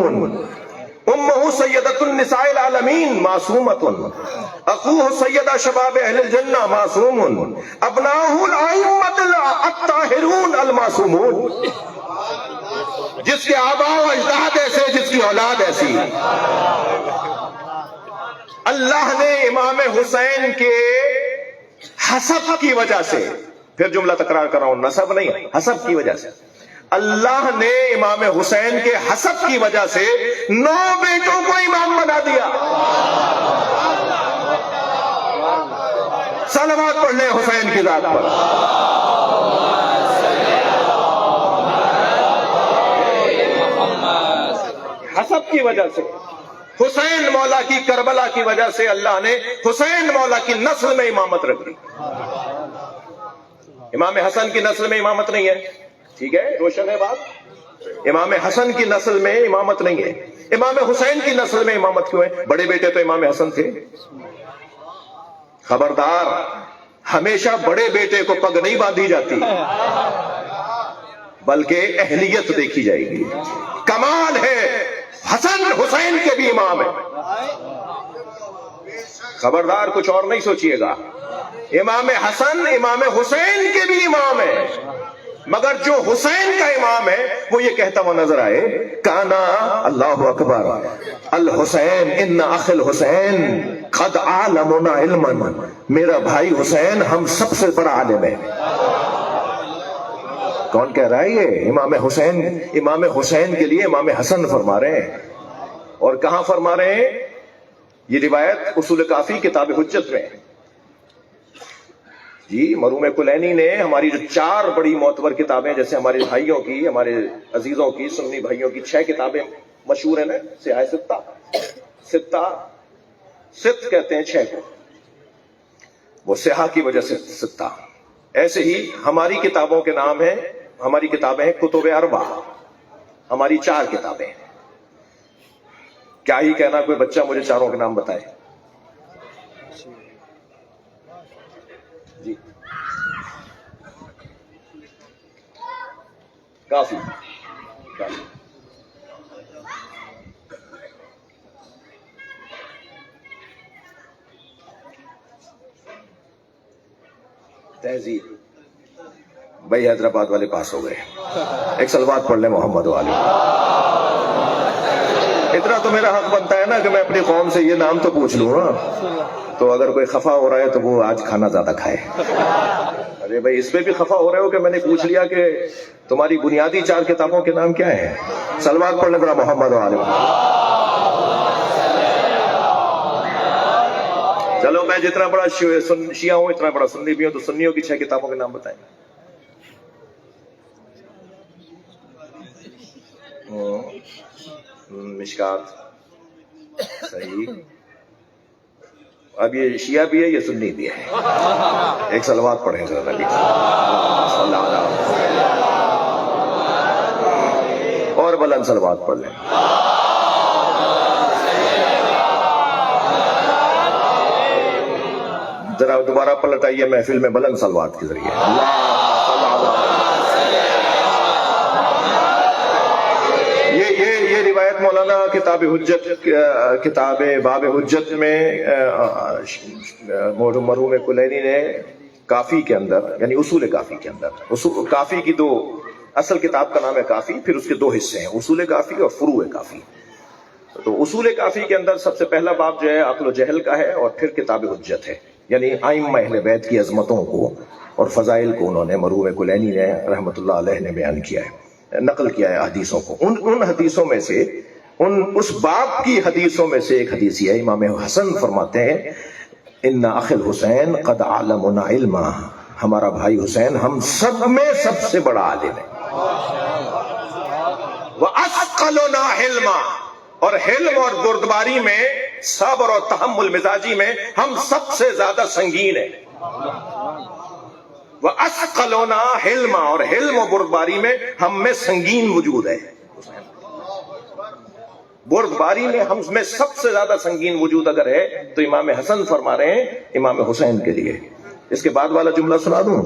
امہ سیدۃ النساء العالمین معصومۃ، اخوہ سیدہ شباب اہل الجنہ معصوم، ابناؤہ الائمۃ الطاہرون المعصومون۔ جس کے آبا و اجداد ایسے، جس کی اولاد ایسی۔ اللہ نے امام حسین کے حسب کی وجہ سے، پھر جملہ تکرار کر رہا ہوں، نسب نہیں، حسب کی وجہ سے، اللہ نے امام حسین کے حسب کی وجہ سے 9 بیٹوں کو امام بنا دیا۔ صلوات پڑھ لیں حسین کی ذات پر۔ حسب کی وجہ سے، حسین مولا کی کربلا کی وجہ سے اللہ نے حسین مولا کی نسل میں امامت رکھ دی۔ امام حسن کی نسل میں امامت نہیں ہے، ٹھیک ہے، روشن ہے بات۔ امام حسن کی نسل میں امامت نہیں ہے، امام حسین کی نسل میں امامت کیوں ہے؟ بڑے بیٹے تو امام حسن تھے۔ خبردار، ہمیشہ بڑے بیٹے کو پگ نہیں باندھی جاتی بلکہ اہلیت دیکھی جائے گی۔ کمال ہے، حسن حسین کے بھی امام ہے۔ خبردار، کچھ اور نہیں سوچئے گا، امام حسن امام حسین کے بھی امام ہے، مگر جو حسین کا امام ہے وہ یہ کہتا ہوا نظر آئے، کانا اللہ اکبر الحسین ان اخ الحسین قد عالمنا علما، میرا بھائی حسین ہم سب سے بڑا عالم ہے۔ کون کہہ رہا ہے یہ؟ امام حسین کے لیے امام حسن فرما رہے ہیں۔ اور کہاں فرما رہے ہیں؟ یہ روایت اصول کافی کتاب حجت میں ہے جی۔ مرحوم کلینی نے ہماری جو 4 بڑی معتبر کتابیں، جیسے ہمارے بھائیوں کی، ہمارے عزیزوں کی، سنی بھائیوں کی 6 کتابیں مشہور ہیں نا، سیاہ ستہ، ست کہتے ہیں 6 کو، وہ سیاہ کی وجہ سے ستہ۔ ایسے ہی ہماری کتابوں کے نام ہیں، ہماری کتابیں ہیں کتب 4، ہماری 4 کتابیں. کیا ہی کہنا، کوئی بچہ مجھے چاروں کے نام بتائے. جی کافی تہذیب. بھائی حیدرآباد والے پاس ہو گئے. ایک سلوات پڑھ لیں محمد والے. اتنا تو میرا حق بنتا ہے نا کہ میں اپنی قوم سے یہ نام تو پوچھ لوں نا. تو اگر کوئی خفا ہو رہا ہے تو وہ آج کھانا زیادہ کھائے. ارے بھائی اس پہ بھی خفا ہو رہے ہو کہ میں نے پوچھ لیا کہ تمہاری بنیادی 4 کتابوں کے نام کیا ہیں. سلوات پڑھ لیں ذرا محمد والے. چلو میں جتنا بڑا شیعہ ہوں اتنا بڑا سنی بھی ہوں، تو سنیوں کی 6 کتابوں کے نام بتائیں. مشکات صحیح. اب یہ شیعہ بھی ہے یہ سنی بھی ہے. ایک سلوات پڑھیں ذرا نبی صلی اللہ علیہ وسلم. اور بلند سلوات پڑھ لیں. ذرا دوبارہ پلٹ آئیے محفل میں بلند سلوات کے ذریعے. یہ روایت مولانا کتاب باب حجت میں مرحوم کلینی نے کافی کے اندر، یعنی اصول کافی کے اندر، کافی کی 2 اصل کتاب کا نام ہے کافی، پھر اس کے 2 حصے ہیں، اصول کافی اور فروع کافی. تو اصول کافی کے اندر سب سے پہلا باب جو ہے عقل و جہل کا ہے، اور پھر کتاب حجت ہے، یعنی ائمہ اہل بیت کی عظمتوں کو اور فضائل کو انہوں نے مرحوم کلینی نے رحمۃ اللہ علیہ نے بیان کیا ہے، نقل کیا ہے حدیثوں کو. ان حدیثوں میں سے اس باب کی حدیثوں میں سے ایک حدیث ہے. امام حسن فرماتے ہیں ان اخ الحسین قد علمنا علما، ہمارا بھائی حسین ہم سب میں سب سے بڑا عالم ہے. وَأَثْقَلُنَا حِلْمًا، اور حلم اور بردباری میں، صبر اور تحمل مزاجی میں ہم سب سے زیادہ سنگین ہیں. وَأَثْقَلُنَا حِلْمًا، اور حلم و بردباری میں ہم میں سنگین وجود ہے. بردباری میں ہم میں سب سے زیادہ سنگین وجود اگر ہے تو امام حسن فرما رہے ہیں امام حسین کے لیے. اس کے بعد والا جملہ سنا دوں.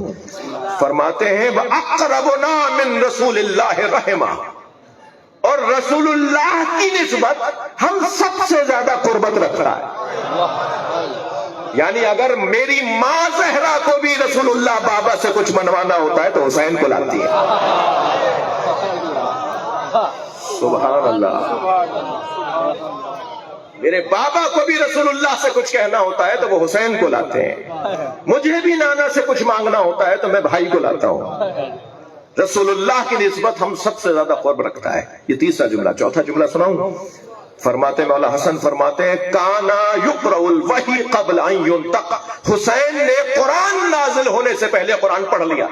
فرماتے ہیں وَأَقْرَبُنَا مِن رَسُولِ اللَّهِ رَحِمًا، اور رسول اللہ کی نسبت ہم سب سے زیادہ قربت رکھتا ہے. یعنی اگر میری ماں زہرا کو بھی رسول اللہ بابا سے کچھ منوانا ہوتا ہے تو حسین کو لاتی ہے. سبحان اللہ. میرے بابا کو بھی رسول اللہ سے کچھ کہنا ہوتا ہے تو وہ حسین کو لاتے ہیں. مجھے بھی نانا سے کچھ مانگنا ہوتا ہے تو میں بھائی کو لاتا ہوں. رسول اللہ کی نسبت ہم سب سے زیادہ قرب رکھتا ہے. یہ 3 جملہ. 4 جملہ سناؤں. فرماتے مولا حسن فرماتے ہیں کانا یقرأ الوحی قبل ان ينطق، حسین نے قرآن نازل ہونے سے پہلے قرآن پڑھ لیا.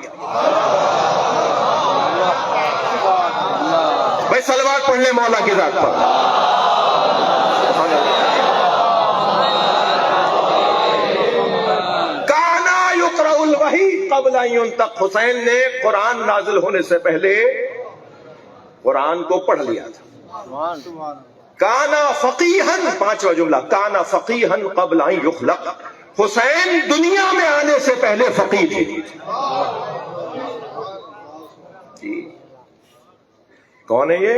بھائی صلوات پڑھ لیں مولا کی ذات پر. کانا یقرأ الوحی قبل ان ينطق، حسین نے قرآن نازل ہونے سے پہلے قرآن کو پڑھ لیا تھا. کانا فقیہن، 5واں جملہ، کانا فقیہن قبل ان یخلق، حسین دنیا میں آنے سے پہلے فقیہ تھے. جی کون ہے یہ؟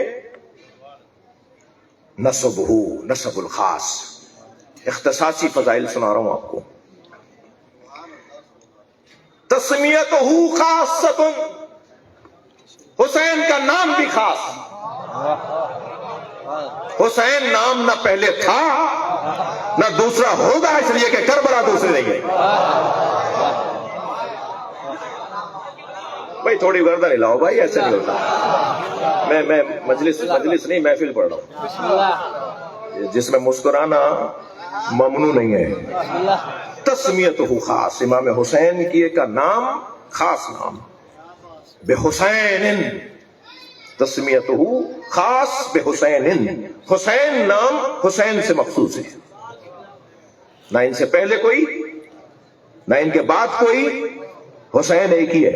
نسبہ، نسب الخاص. اختصاصی فضائل سنا رہا ہوں آپ کو. تسمیتہ خاصۃ، حسین کا نام بھی خاص. حسین نام نہ پہلے تھا نہ دوسرا ہوگا، اس لیے کہ کربلا دوسری نہیں ہے. بھائی تھوڑی گردن ہلاؤ بھائی، ایسے نہیں ہوتا. میں مجلس نہیں محفل پڑھ رہا ہوں جس میں مسکرانا ممنوع نہیں ہے. تسمیتہ خاص، امام حسین کی کا نام خاص نام. بے حسین، تسمیتہ خاص بے حسین، حسین نام حسین سے مخصوص ہے. نہ ان سے پہلے کوئی نہ ان کے بعد کوئی، حسین ایک ہی ہے.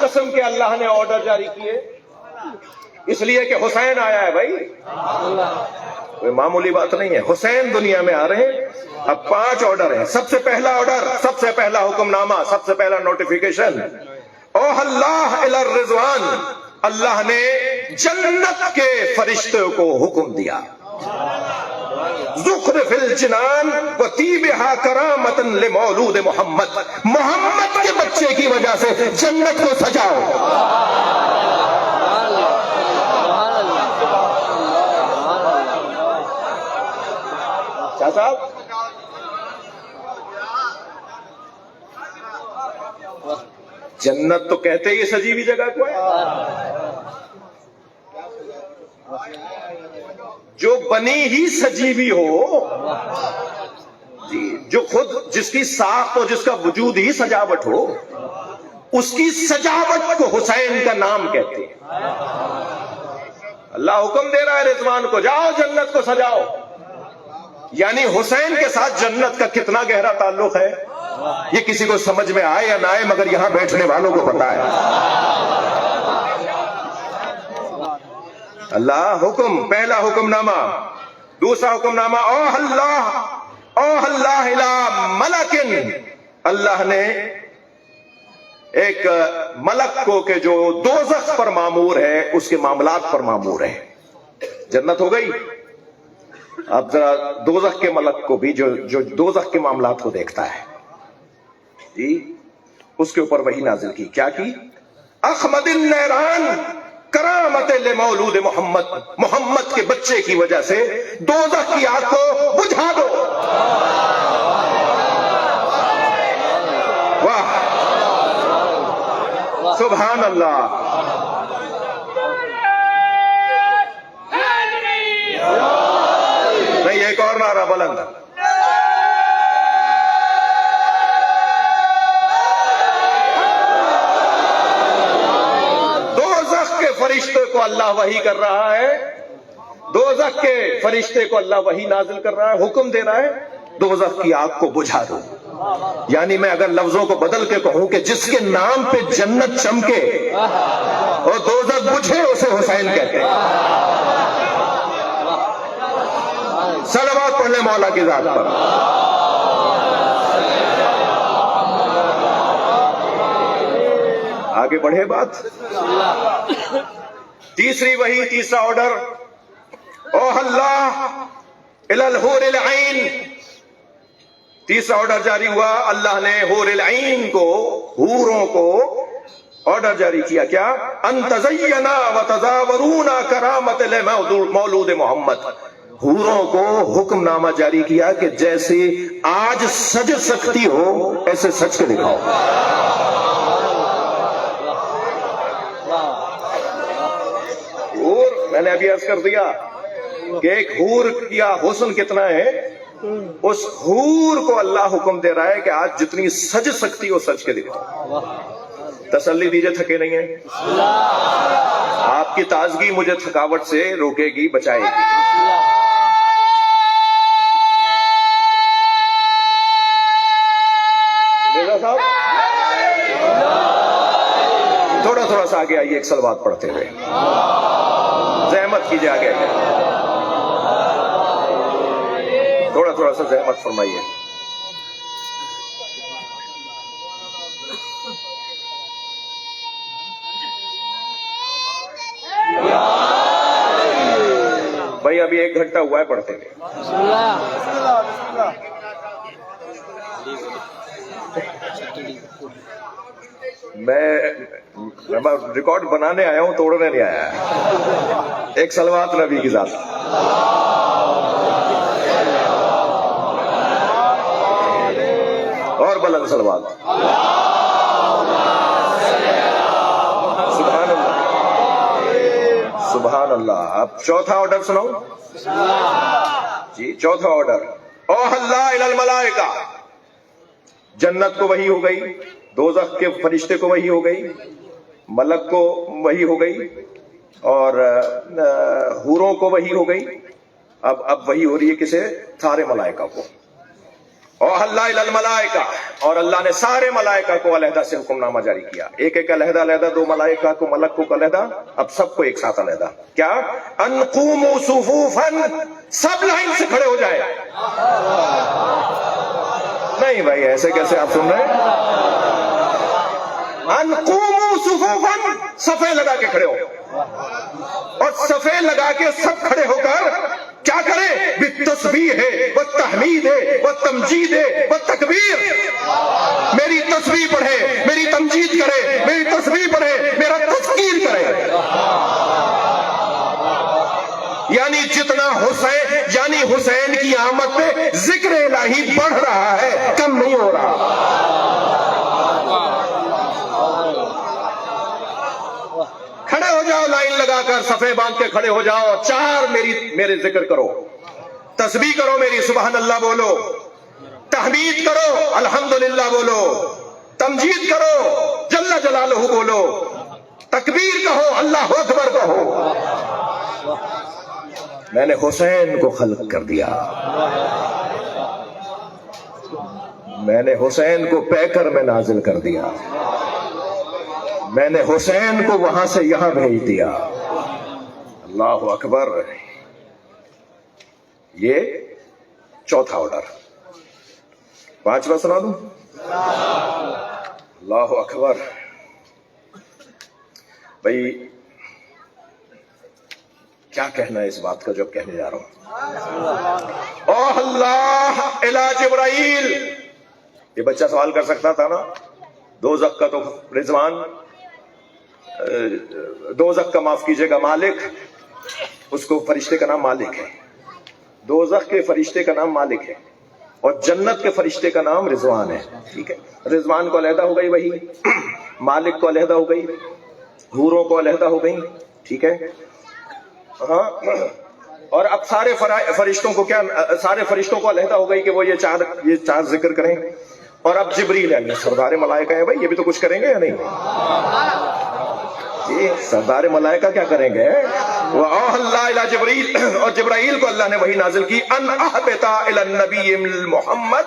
قسم کے اللہ نے آرڈر جاری کیے؟ اس لیے کہ حسین آیا ہے بھائی، کوئی معمولی بات نہیں ہے، حسین دنیا میں آ رہے ہیں۔ اب 5 آرڈر ہیں۔ سب سے پہلا آرڈر، سب سے پہلا حکم نامہ، سب سے پہلا نوٹیفیکیشن، اوہ اللہ الی الرضوان، اللہ نے جنت کے فرشتوں کو حکم دیا، زخرف الجنان وطیبہا کرامتا لمولود محمد، محمد کے بچے کی وجہ سے جنت کو سجاؤ۔ کیا صاحب؟ جنت تو کہتے ہی سجی ہوئی جگہ کو ہے، جو بنی ہی سجی ہوئی ہو، جو خود جس کی ساخت اور جس کا وجود ہی سجاوٹ ہو، اس کی سجاوٹ کو حسین کا نام کہتے ہیں۔ اللہ حکم دے رہا ہے رضوان کو، جاؤ جنت کو سجاؤ۔ یعنی حسین کے ساتھ جنت کا کتنا گہرا تعلق ہے یہ کسی کو سمجھ میں آئے یا نہ آئے، مگر یہاں بیٹھنے والوں کو پتا ہے۔ اللہ حکم، پہلا حکم نامہ۔ دوسرا حکم نامہ، اوہ اللہ الی ملکن، اللہ نے ایک ملک کو کہ جو دوزخ پر مامور ہے، اس کے معاملات پر مامور ہے۔ جنت ہو گئی، اب ذرا دوزخ کے ملک کو بھی، جو دوزخ کے معاملات کو دیکھتا ہے، جی اس کے اوپر وحی نازل کی۔ کیا کی؟ اخمد النیران کرامت لمولود محمد، محمد کے بچے کی وجہ سے دوزخ کی آگ کو بجھا دو۔ واہ سبحان اللہ۔ نہیں، ایک اور نعرہ بلند۔ دوزخ کے فرشتے کو اللہ وحی کر رہا ہے، دوزخ کے فرشتے کو اللہ وحی نازل کر رہا ہے، حکم دے رہا ہے دوزخ کی آگ کو بجھا دو۔ یعنی میں اگر لفظوں کو بدل کے کہوں کہ جس کے نام پہ جنت چمکے اور دوزخ بجھے، اسے حسین کہتے ہیں۔ صلوات پڑھ لیں مولا کی ذات پر۔ آگے بڑھے بات۔ تیسری وحی، تیسرا آرڈر، اوہ اللہ الی الحور العین، تیسرا آرڈر جاری ہوا۔ اللہ نے حور العین کو، حوروں کو آرڈر جاری کیا، کیا؟ ان تزینا وتزاورونا کرامت لمولود محمد، حوروں کو حکم نامہ جاری کیا کہ جیسے آج سج سکتی ہو ایسے سج کے دکھاؤ۔ اور میں نے ابھی عرض کر دیا کہ ایک حور کیا حسن کتنا ہے، اس حور کو اللہ حکم دے رہا ہے کہ آج جتنی سج سکتی ہو سج کے دکھاؤ۔ تسلی دیجئے، تھکے نہیں ہیں آپ کی تازگی مجھے تھکاوٹ سے روکے گی، بچائے گی۔ تھوڑا سا آگے آئیے، ایک صلوات پڑھتے ہوئے، زحمت کیجئے، آگے تھوڑا سا زحمت فرمائیے۔ بھائی ابھی 1 گھنٹہ ہوا ہے پڑھتے ہوئے۔ میں ریکارڈ بنانے آیا ہوں، توڑنے نہیں آیا۔ ایک صلوات نبی کی ذات۔ اور بلند صلوات۔ سبحان اللہ، سبحان اللہ۔ اب چوتھا آرڈر سناؤں جی، چوتھا آرڈر، اوہ اللہ الی الملائکہ، جنت کو وحی ہو گئی، دوزخ کے فرشتے کو وحی ہو گئی، ملک کو وحی ہو گئی، اور حوروں کو وحی ہو گئی۔ اب وحی ہو رہی ہے کسے؟ سارے ملائکہ کو۔ اوحى الى الملائکہ، اور اللہ نے سارے ملائکہ کو علیحدہ سے حکم نامہ جاری کیا، ایک ایک علیحدہ علیحدہ، دو ملائکہ کو، ملک کو علیحدہ، اب سب کو ایک ساتھ علیحدہ، کیا؟ ان قوموا صفوفا، سب لائن سے کھڑے ہو جائے۔ نہیں بھائی ایسے کیسے آپ سن رہے ہیں؟ ان قوموا صفوفا، صفیں لگا کے کھڑے ہو، اور صفیں لگا کے سب کھڑے ہو کر کیا کرے؟ بالتسبیح والتحمید والتمجید والتکبیر، میری تسبیح پڑھے، میری تمجید کرے، میری تسبیح پڑھے، میرا تذکیر کرے۔ یعنی جتنا حسین کی آمد پہ ذکر الہی بڑھ رہا ہے، کم نہیں ہو رہا۔ کھڑے ہو جاؤ، لائن لگا کر صفیں باندھ کے کھڑے ہو جاؤ، چار میرے ذکر کرو، تسبیح کرو میری، سبحان اللہ بولو، تحمید کرو، الحمدللہ بولو، تمجید کرو، جل جلالہ بولو، تکبیر کہو، اللہ اکبر کہو۔ میں نے حسین کو خلق کر دیا، میں نے حسین کو پیکر میں نازل کر دیا، میں نے حسین کو وہاں سے یہاں بھیج دیا۔ اللہ اکبر۔ یہ چوتھا آرڈر، پانچواں سنا دوں؟ اللہ اکبر۔ بھائی کیا کہنا ہے اس بات کا جو اب کہنے جا رہا ہوں؟ اوہ اللہ الی جبرائیل، یہ بچہ سوال کر سکتا تھا نا، دوزخ کا تو رضوان، دوزخ کا معاف کیجئے گا مالک، اس کو فرشتے کا نام مالک ہے، دوزخ کے فرشتے کا نام مالک ہے، اور جنت کے فرشتے کا نام رضوان ہے، ٹھیک ہے؟ رضوان کو علیحدہ ہو گئی وہی، مالک کو علیحدہ ہو گئی، حوروں کو علیحدہ ہو گئی، ٹھیک ہے؟ ہاں، اور اب سارے فرشتوں کو کیا، سارے فرشتوں کو علیحدہ ہو گئی کہ وہ یہ چار ذکر کریں، اور اب جبریل ہے، سردار ملائکہ ہے، بھائی یہ بھی تو کچھ کریں گے یا نہیں؟ سردار ملائکہ کیا کریں گے؟ وَأَوْحَى اللَّهُ إِلَى جِبْرِيلَ، اور جبرائیل کو اللہ نے وہی نازل کی، ان اہبط الى النبی محمد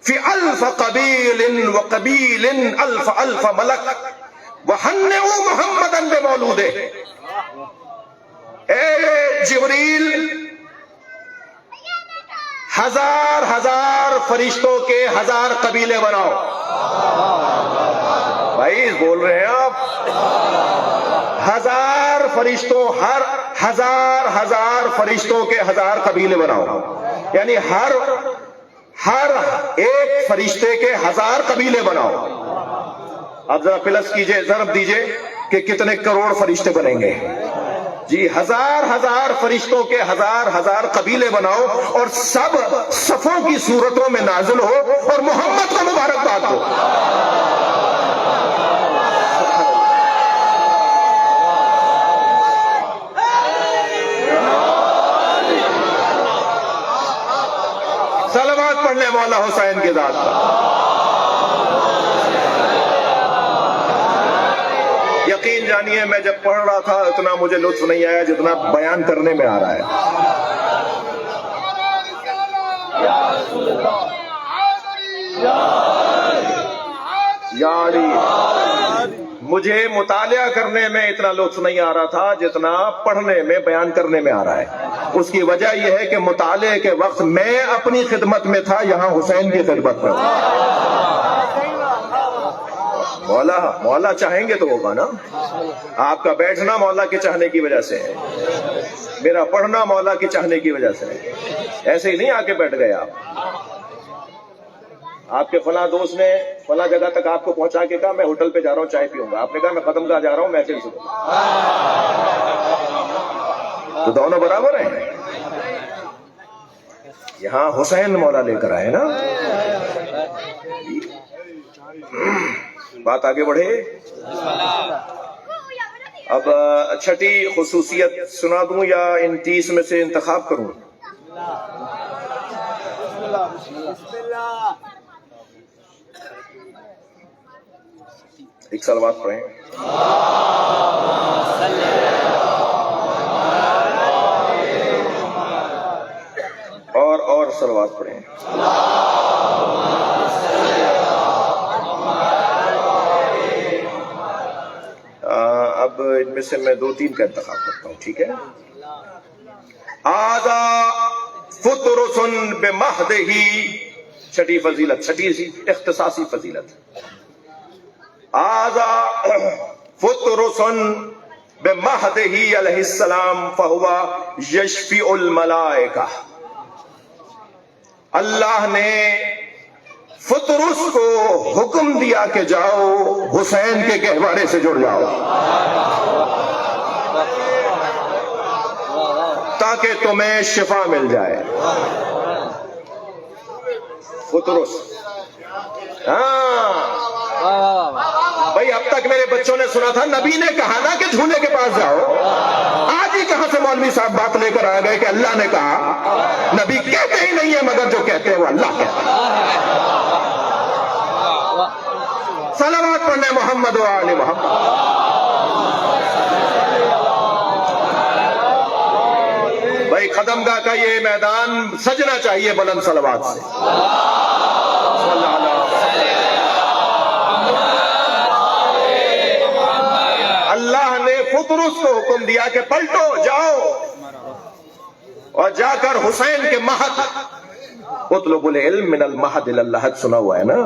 فی الف قبیل وقبیل الف ملک وہنئوا محمدا بمولودہ۔ اے جبریل، ہزار فرشتوں کے 1000 قبیلے بناؤ۔ بھائی بول رہے ہیں آپ؟ 1000 فرشتوں، ہر ہزار فرشتوں کے 1000 قبیلے بناؤ، یعنی ہر ایک فرشتے کے 1000 قبیلے بناؤ۔ اب ذرا پلس کیجئے، ضرب دیجئے کہ کتنے کروڑ فرشتے بنیں گے؟ جی 1000 فرشتوں کے 1000 قبیلے بناؤ، اور سب صفوں کی صورتوں میں نازل ہو، اور محمد کو مبارکباد دو۔ صلوات پڑھ لیں مولا حسین کی ذات پر۔ یقین جانیے میں جب پڑھ رہا تھا اتنا مجھے لطف نہیں آیا جتنا بیان کرنے میں آ رہا ہے۔ یاری مجھے مطالعہ کرنے میں اتنا لطف نہیں آ رہا تھا جتنا پڑھنے میں، بیان کرنے میں آ رہا ہے۔ اس کی وجہ یہ ہے کہ مطالعے کے وقت میں اپنی خدمت میں تھا، یہاں حسین کی خدمت میں ہوں۔ مولا چاہیں گے تو ہوگا نا۔ آپ کا بیٹھنا مولا کے چاہنے کی وجہ سے ہے، میرا پڑھنا مولا کے چاہنے کی وجہ سے ہے۔ ایسے ہی نہیں آ کے بیٹھ گئے آپ کے فلاں دوست نے فلاں جگہ تک آپ کو پہنچا کے کہا میں ہوٹل پہ جا رہا ہوں چائے پیوں گا، آپ نے کہا میں ختم کا جا رہا ہوں محفل سے، تو دونوں برابر ہیں۔ یہاں حسین مولا لے کر آئے نا۔ بات آگے بڑھے، اب چھٹی خصوصیت سنا دوں یا ان 30 میں سے انتخاب کروں؟ ایک صلوات پڑھیں۔ اور صلوات پڑھیں۔ اب ان میں سے میں 2-3 کا انتخاب کرتا ہوں، ٹھیک ہے؟ آذا فطرس بمہدہ، چھٹی فضیلت، چھٹی سی اختصاصی فضیلت، آذا فطرس بمہدہ علیہ السلام فہو یشفع الملائکہ۔ اللہ نے فطرس کو حکم دیا کہ جاؤ حسین کے گہوارے سے جڑ جاؤ تاکہ تمہیں شفا مل جائے۔ فطرس، ہاں بھائی، اب تک میرے بچوں نے سنا تھا نبی نے کہا نا کہ جھولے کے پاس جاؤ، آج ہی کہاں سے مولوی صاحب بات لے کر آ گئے کہ اللہ نے کہا؟ نبی کہتے ہی نہیں ہے، مگر جو کہتے ہیں وہ اللہ کہتا ہے۔ صلوات پڑھنے محمد و آل محمد۔ بھائی خدمگاہ کا یہ میدان سجنا چاہیے بلند صلوات سے۔ اللہ نے فطرس کو حکم دیا کہ پلٹو جاؤ اور جا کر حسین کے مہد، اطلب العلم من المہد الی اللحد، سنا ہوا ہے نا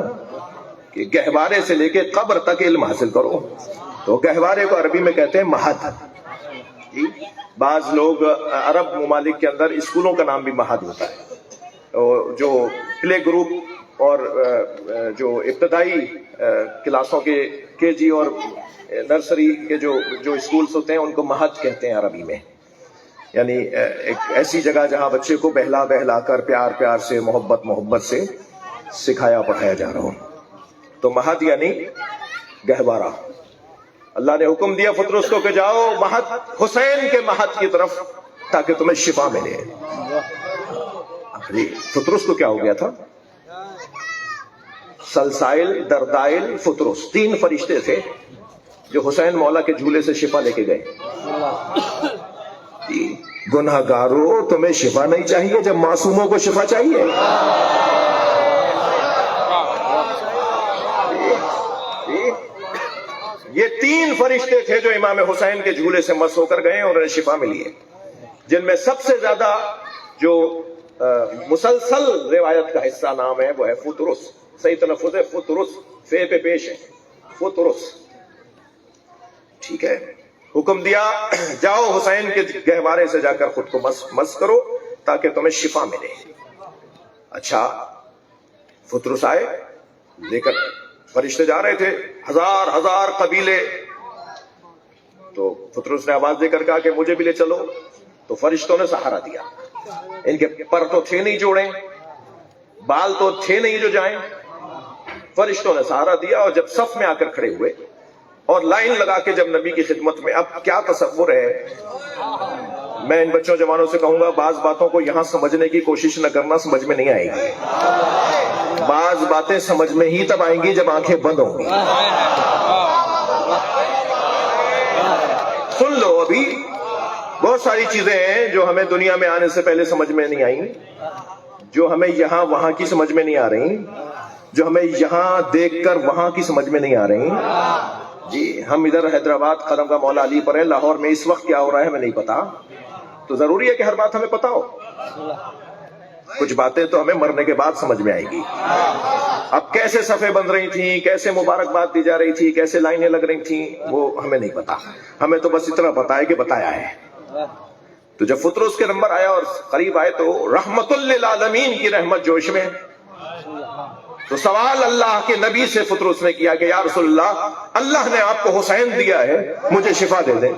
کہ گہوارے سے لے کے قبر تک علم حاصل کرو، تو گہوارے کو عربی میں کہتے ہیں مہد۔ بعض لوگ عرب ممالک کے اندر اسکولوں کا نام بھی مہد ہوتا ہے، جو پلے گروپ اور جو ابتدائی کلاسوں کے KG اور نرسری کے جو اسکولز ہوتے ہیں ان کو مہد کہتے ہیں عربی میں، یعنی ایک ایسی جگہ جہاں بچے کو بہلا بہلا کر پیار سے محبت سے سکھایا پڑھایا جا رہا ہو، تو مہد یعنی گہوارہ۔ اللہ نے حکم دیا فطرس کو کہ جاؤ مہد، حسین کے مہد کی طرف، تاکہ تمہیں شفا ملے۔ فطرس کو کیا ہو گیا تھا؟ سلسائل، دردائل، فطرس، 3 فرشتے تھے جو حسین مولا کے جھولے سے شفا لے کے گئے۔ گناہگاروں، تمہیں شفا نہیں چاہیے جب معصوموں کو شفا چاہیے؟ یہ 3 فرشتے تھے جو امام حسین کے جھولے سے مس ہو کر گئے اور انہیں شفا ملی ہے، جن میں سب سے زیادہ جو مسلسل روایت کا حصہ نام ہے وہ ہے فطرس۔ صحیح تلفظ ہے فطرس، فے پہ پیش ہے، فطرس، ٹھیک ہے؟ حکم دیا جاؤ حسین کے گہوارے سے جا کر خود کو مس کرو تاکہ تمہیں شفا ملے۔ اچھا، فطرس آئے لے کر، فرشتے جا رہے تھے، ہزار قبیلے، تو فطرس نے آواز دے کر کہا کہ مجھے بھی لے چلو، تو فرشتوں نے سہارا دیا۔ ان کے پر تو تھے نہیں جوڑے، بال تو تھے نہیں جو جائیں، فرشتوں نے سہارا دیا، اور جب صف میں آ کر کھڑے ہوئے اور لائن لگا کے جب نبی کی خدمت میں، اب کیا تصور ہے؟ میں ان بچوں جوانوں سے کہوں گا بعض باتوں کو یہاں سمجھنے کی کوشش نہ کرنا، سمجھ میں نہیں آئے گی۔ بعض باتیں سمجھ میں ہی تب آئیں گی جب آنکھیں بند ہوں گی۔ سن لو، ابھی بہت ساری چیزیں ہیں جو ہمیں دنیا میں آنے سے پہلے سمجھ میں نہیں آئیں، جو ہمیں یہاں وہاں کی سمجھ میں نہیں آ رہی، جو ہمیں یہاں دیکھ کر وہاں کی سمجھ میں نہیں آ رہی۔ جی، ہم ادھر حیدرآباد قدم کا مولا علی پر ہیں، لاہور میں اس وقت کیا ہو رہا ہے ہمیں نہیں پتا، تو ضروری ہے کہ ہر بات ہمیں پتا ہو؟ کچھ باتیں تو ہمیں مرنے کے بعد سمجھ میں آئے گی۔ اب کیسے صفیں بن رہی تھیں، کیسے مبارکباد دی جا رہی تھی، کیسے لائنیں لگ رہی تھیں، وہ ہمیں نہیں پتا، ہمیں تو بس اتنا پتا ہے کہ بتایا ہے۔ تو جب فطرس کے نمبر آیا اور قریب آئے تو رحمت للعالمین کی رحمت جوش میں، تو سوال اللہ کے نبی سے فطرس نے کیا کہ یا رسول اللہ، اللہ نے آپ کو حسین دیا ہے، مجھے شفا دے دیں۔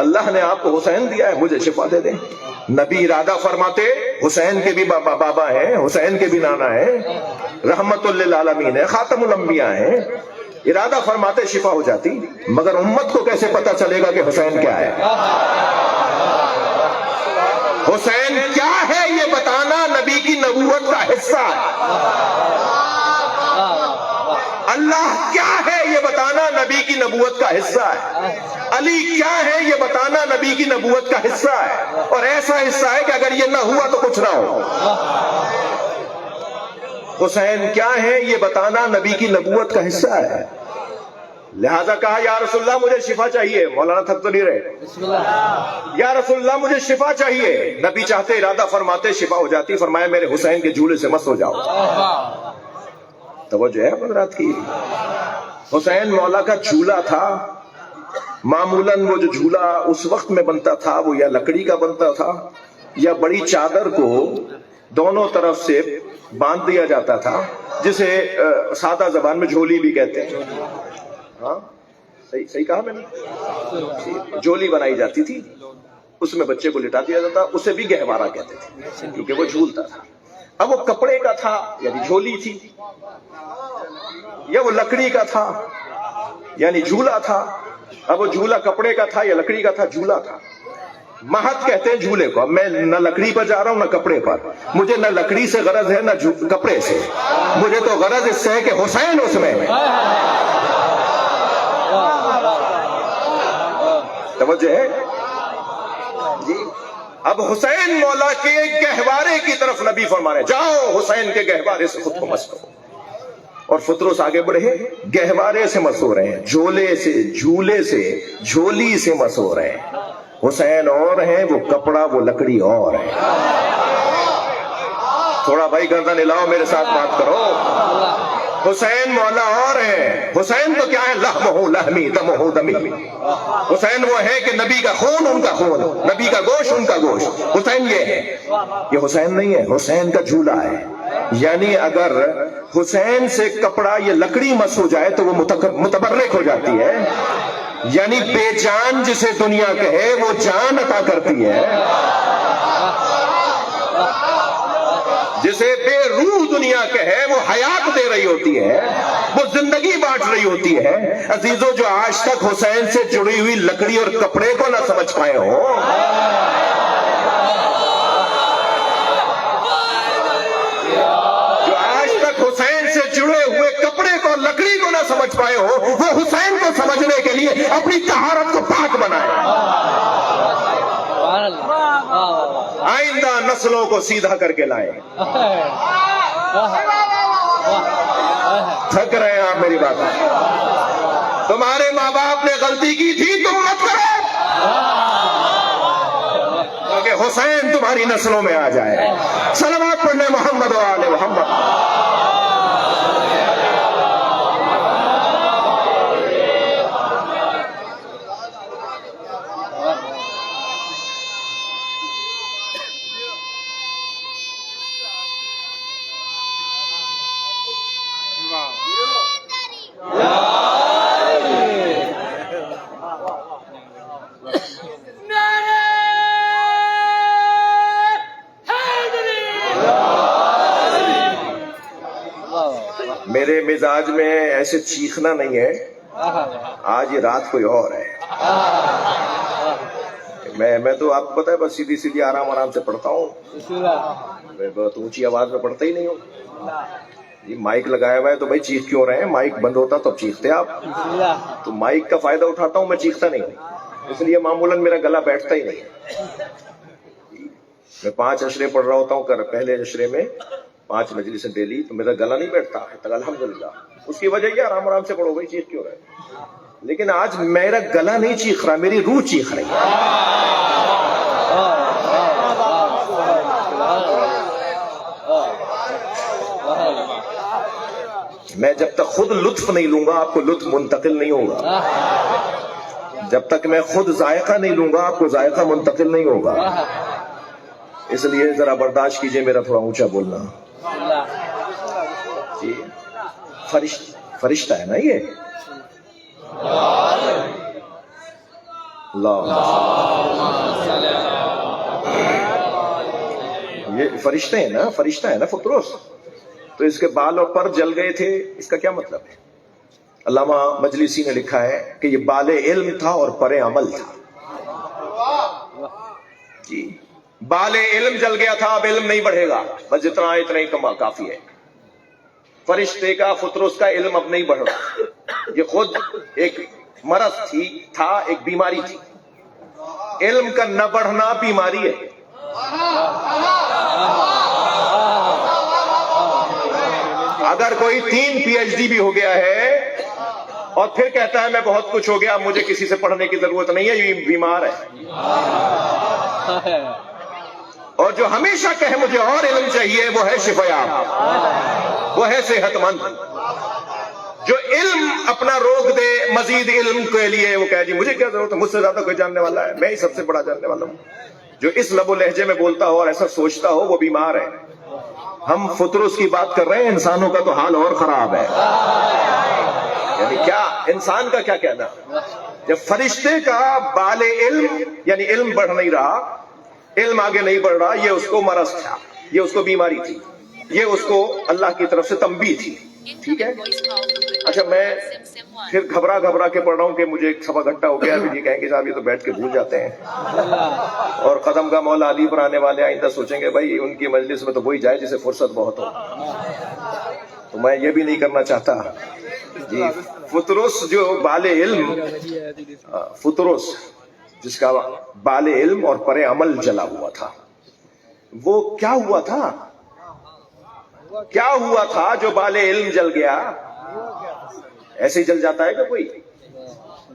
اللہ نے آپ کو حسین دیا ہے، مجھے شفا دے دیں۔ نبی ارادہ فرماتے، حسین کے بھی بابا ہیں، حسین کے بھی نانا ہیں، رحمت للعالمین ہے، خاتم الانبیاء ہیں، ارادہ فرماتے شفا ہو جاتی، مگر امت کو کیسے پتا چلے گا کہ حسین کیا ہے؟ حسین کیا ہے یہ بتانا نبی کی نبوت کا حصہ ہے۔ اللہ کیا ہے یہ بتانا نبی کی نبوت کا حصہ ہے۔ علی کیا ہے یہ بتانا نبی کی نبوت کا حصہ ہے، اور ایسا حصہ ہے کہ اگر یہ نہ ہوا تو کچھ نہ ہو۔ حسین کیا ہے یہ بتانا نبی کی نبوت کا حصہ ہے. لہذا کہا یا رسول اللہ مجھے شفا چاہیے. مولانا تھک تو نہیں رہے؟ یا رسول اللہ مجھے شفا چاہیے. نبی چاہتے ارادہ فرماتے شفا ہو جاتی. فرمایا میرے حسین کے جھولے سے مست ہو جاؤ. توجہ ہے حضرات کی. حسین مولا کا جھولا تھا. معمولاً وہ جو جھولا اس وقت میں بنتا تھا وہ یا لکڑی کا بنتا تھا یا بڑی چادر کو دونوں طرف سے باندھ دیا جاتا تھا, جسے سادہ زبان میں جھولی بھی کہتے ہیں. ہاں صحیح کہا میں نے. جھولی بنائی جاتی تھی, اس میں بچے کو لٹا دیا جاتا. اسے بھی گہوارہ کہتے تھے کیونکہ وہ جھولتا تھا. اب وہ کپڑے کا تھا یعنی جھولی تھی, یا وہ لکڑی کا تھا یعنی جھولا تھا. اب وہ جھولا کپڑے کا تھا یا لکڑی کا تھا, جھولا تھا. مہت کہتے ہیں جھولے کو. اب میں نہ لکڑی پر جا رہا ہوں نہ کپڑے پر. مجھے نہ لکڑی سے غرض ہے نہ کپڑے سے. مجھے تو غرض اس سے ہے کہ حسین اس میں ہے. توجہ ہے جی. اب حسین مولا کے گہوارے کی طرف نبی فرما رہے جاؤ حسین کے گہوارے سے خود کو مست کرو. اور فطروس آگے بڑھے, گہوارے سے مس ہو رہے ہیں, جھولے سے جھولے سے جھولی سے مس ہو رہے ہیں. حسین اور ہیں, وہ کپڑا وہ لکڑی اور ہے. تھوڑا بھائی گردن ہلاؤ میرے ساتھ بات کرو. حسین مولا اور ہیں. حسین تو کیا ہے, لحمہ لحمی دمہ دمی. حسین وہ ہے کہ نبی کا خون ان کا خون, نبی کا گوشت ان کا گوشت. حسین یہ ہے. یہ حسین نہیں ہے, حسین کا جھولا ہے. یعنی اگر حسین سے کپڑا یہ لکڑی مس ہو جائے تو وہ متبرک ہو جاتی ہے. یعنی بے جان جسے دنیا کہے وہ جان عطا کرتی ہے. جسے بے روح دنیا کہے وہ حیات دے رہی ہوتی ہے, وہ زندگی بانٹ رہی ہوتی ہے. عزیزو جو آج تک حسین سے جڑی ہوئی لکڑی اور کپڑے کو نہ سمجھ پائے ہو, جو آج تک حسین سے جڑے ہوئے کپڑے کو لکڑی کو نہ سمجھ پائے ہو, وہ حسین کو سمجھنے کے لیے اپنی طہارت کو پاک بنائے. آئندہ نسلوں کو سیدھا کر کے لائے. تھک رہے ہیں آپ میری بات. تمہارے ماں باپ نے غلطی کی تھی تم مت کرو, تاکہ حسین تمہاری نسلوں میں آ جائے. صلوات پڑھنے محمد و آل محمد. میرے مزاج میں ایسے چیخنا نہیں ہے. آج یہ رات کوئی اور ہے. میں تو آپ کو پتا ہے بس سیدھی آرام سے پڑھتا ہوں. میں بہت اونچی آواز میں پڑھتا ہی نہیں ہوں. یہ مائک لگایا ہوا ہے تو بھائی چیخ کیوں رہے ہیں؟ مائک بند ہوتا تو اب چیختے آپ. تو مائک کا فائدہ اٹھاتا ہوں, میں چیختا نہیں ہوں. اس لیے معمولاً میرا گلا بیٹھتا ہی نہیں. میں 5 عشرے پڑھ رہا ہوتا ہوں. پہلے عشرے میں 5 مجلسیں ڈیلی, تو میرا گلا نہیں بیٹھتا ہے. الحمدللہ. اس کی وجہ یہ آرام سے پڑھو بھائی, چیخ کیوں رہے. لیکن آج میرا گلا نہیں چیخ رہا, میری روح چیخ رہی ہے. میں جب تک خود لطف نہیں لوں گا آپ کو لطف منتقل نہیں ہوگا. جب تک میں خود ذائقہ نہیں لوں گا آپ کو ذائقہ منتقل نہیں ہوگا. اس لیے ذرا برداشت کیجئے میرا تھوڑا اونچا بولنا. جی فرشتہ ہے نا یہ. یہ فرشتے ہیں نا, فرشتہ ہے نا فطروس. تو اس کے بال اور پر جل گئے تھے, اس کا کیا مطلب ہے؟ علامہ مجلسی نے لکھا ہے کہ یہ بال علم تھا اور پر عمل تھا. جی بال علم جل گیا تھا, اب علم نہیں بڑھے گا, بس جتنا ہے اتنا ہی کافی ہے. فرشتے کا فطروس کا علم اب نہیں بڑھ رہا. یہ خود ایک مرض تھا, ایک بیماری تھی. علم کا نہ بڑھنا بیماری ہے. اگر کوئی 3 PhD بھی ہو گیا ہے اور پھر کہتا ہے میں بہت کچھ ہو گیا، مجھے کسی سے پڑھنے کی ضرورت نہیں ہے، یہ بیمار ہے. اور جو ہمیشہ کہے مجھے اور علم چاہیے وہ ہے شفایاب، وہ ہے صحت مند. جو علم اپنا روک دے مزید علم کے لیے، وہ کہے جی مجھے کیا ضرورت ہے، مجھ سے زیادہ کوئی جاننے والا ہے، میں ہی سب سے بڑا جاننے والا ہوں. جو اس لب و لہجے میں بولتا ہو اور ایسا سوچتا ہو وہ بیمار ہے. ہم فطرس کی بات کر رہے ہیں، انسانوں کا تو حال اور خراب ہے. یعنی کیا انسان کا کیا کہنا، جب فرشتے کا بال علم یعنی علم بڑھ نہیں رہا، علم آگے نہیں بڑھ رہا، یہ اس کو مرض تھا، یہ اس کو بیماری تھی، یہ اس کو اللہ کی طرف سے تنبیہ تھی. ٹھیک ہے. اچھا میں پھر گھبرا کے پڑھ رہا ہوں کہ مجھے ایک سبق گھٹا ہو گیا. یہ کہیں گے صاحب یہ تو بیٹھ کے بھول جاتے ہیں، اور قدم کا مولا علی پر آنے والے آئندہ سوچیں گے بھائی ان کی مجلس میں تو وہی جائے جسے فرصت بہت ہو. تو میں یہ بھی نہیں کرنا چاہتا. جی فطرس جو بال علم، فطرس جس کا بال علم اور پر عمل جلا ہوا تھا، وہ کیا ہوا تھا؟ کیا ہوا تھا جو بال علم جل گیا؟ ایسے ہی جل جاتا ہے کہ کوئی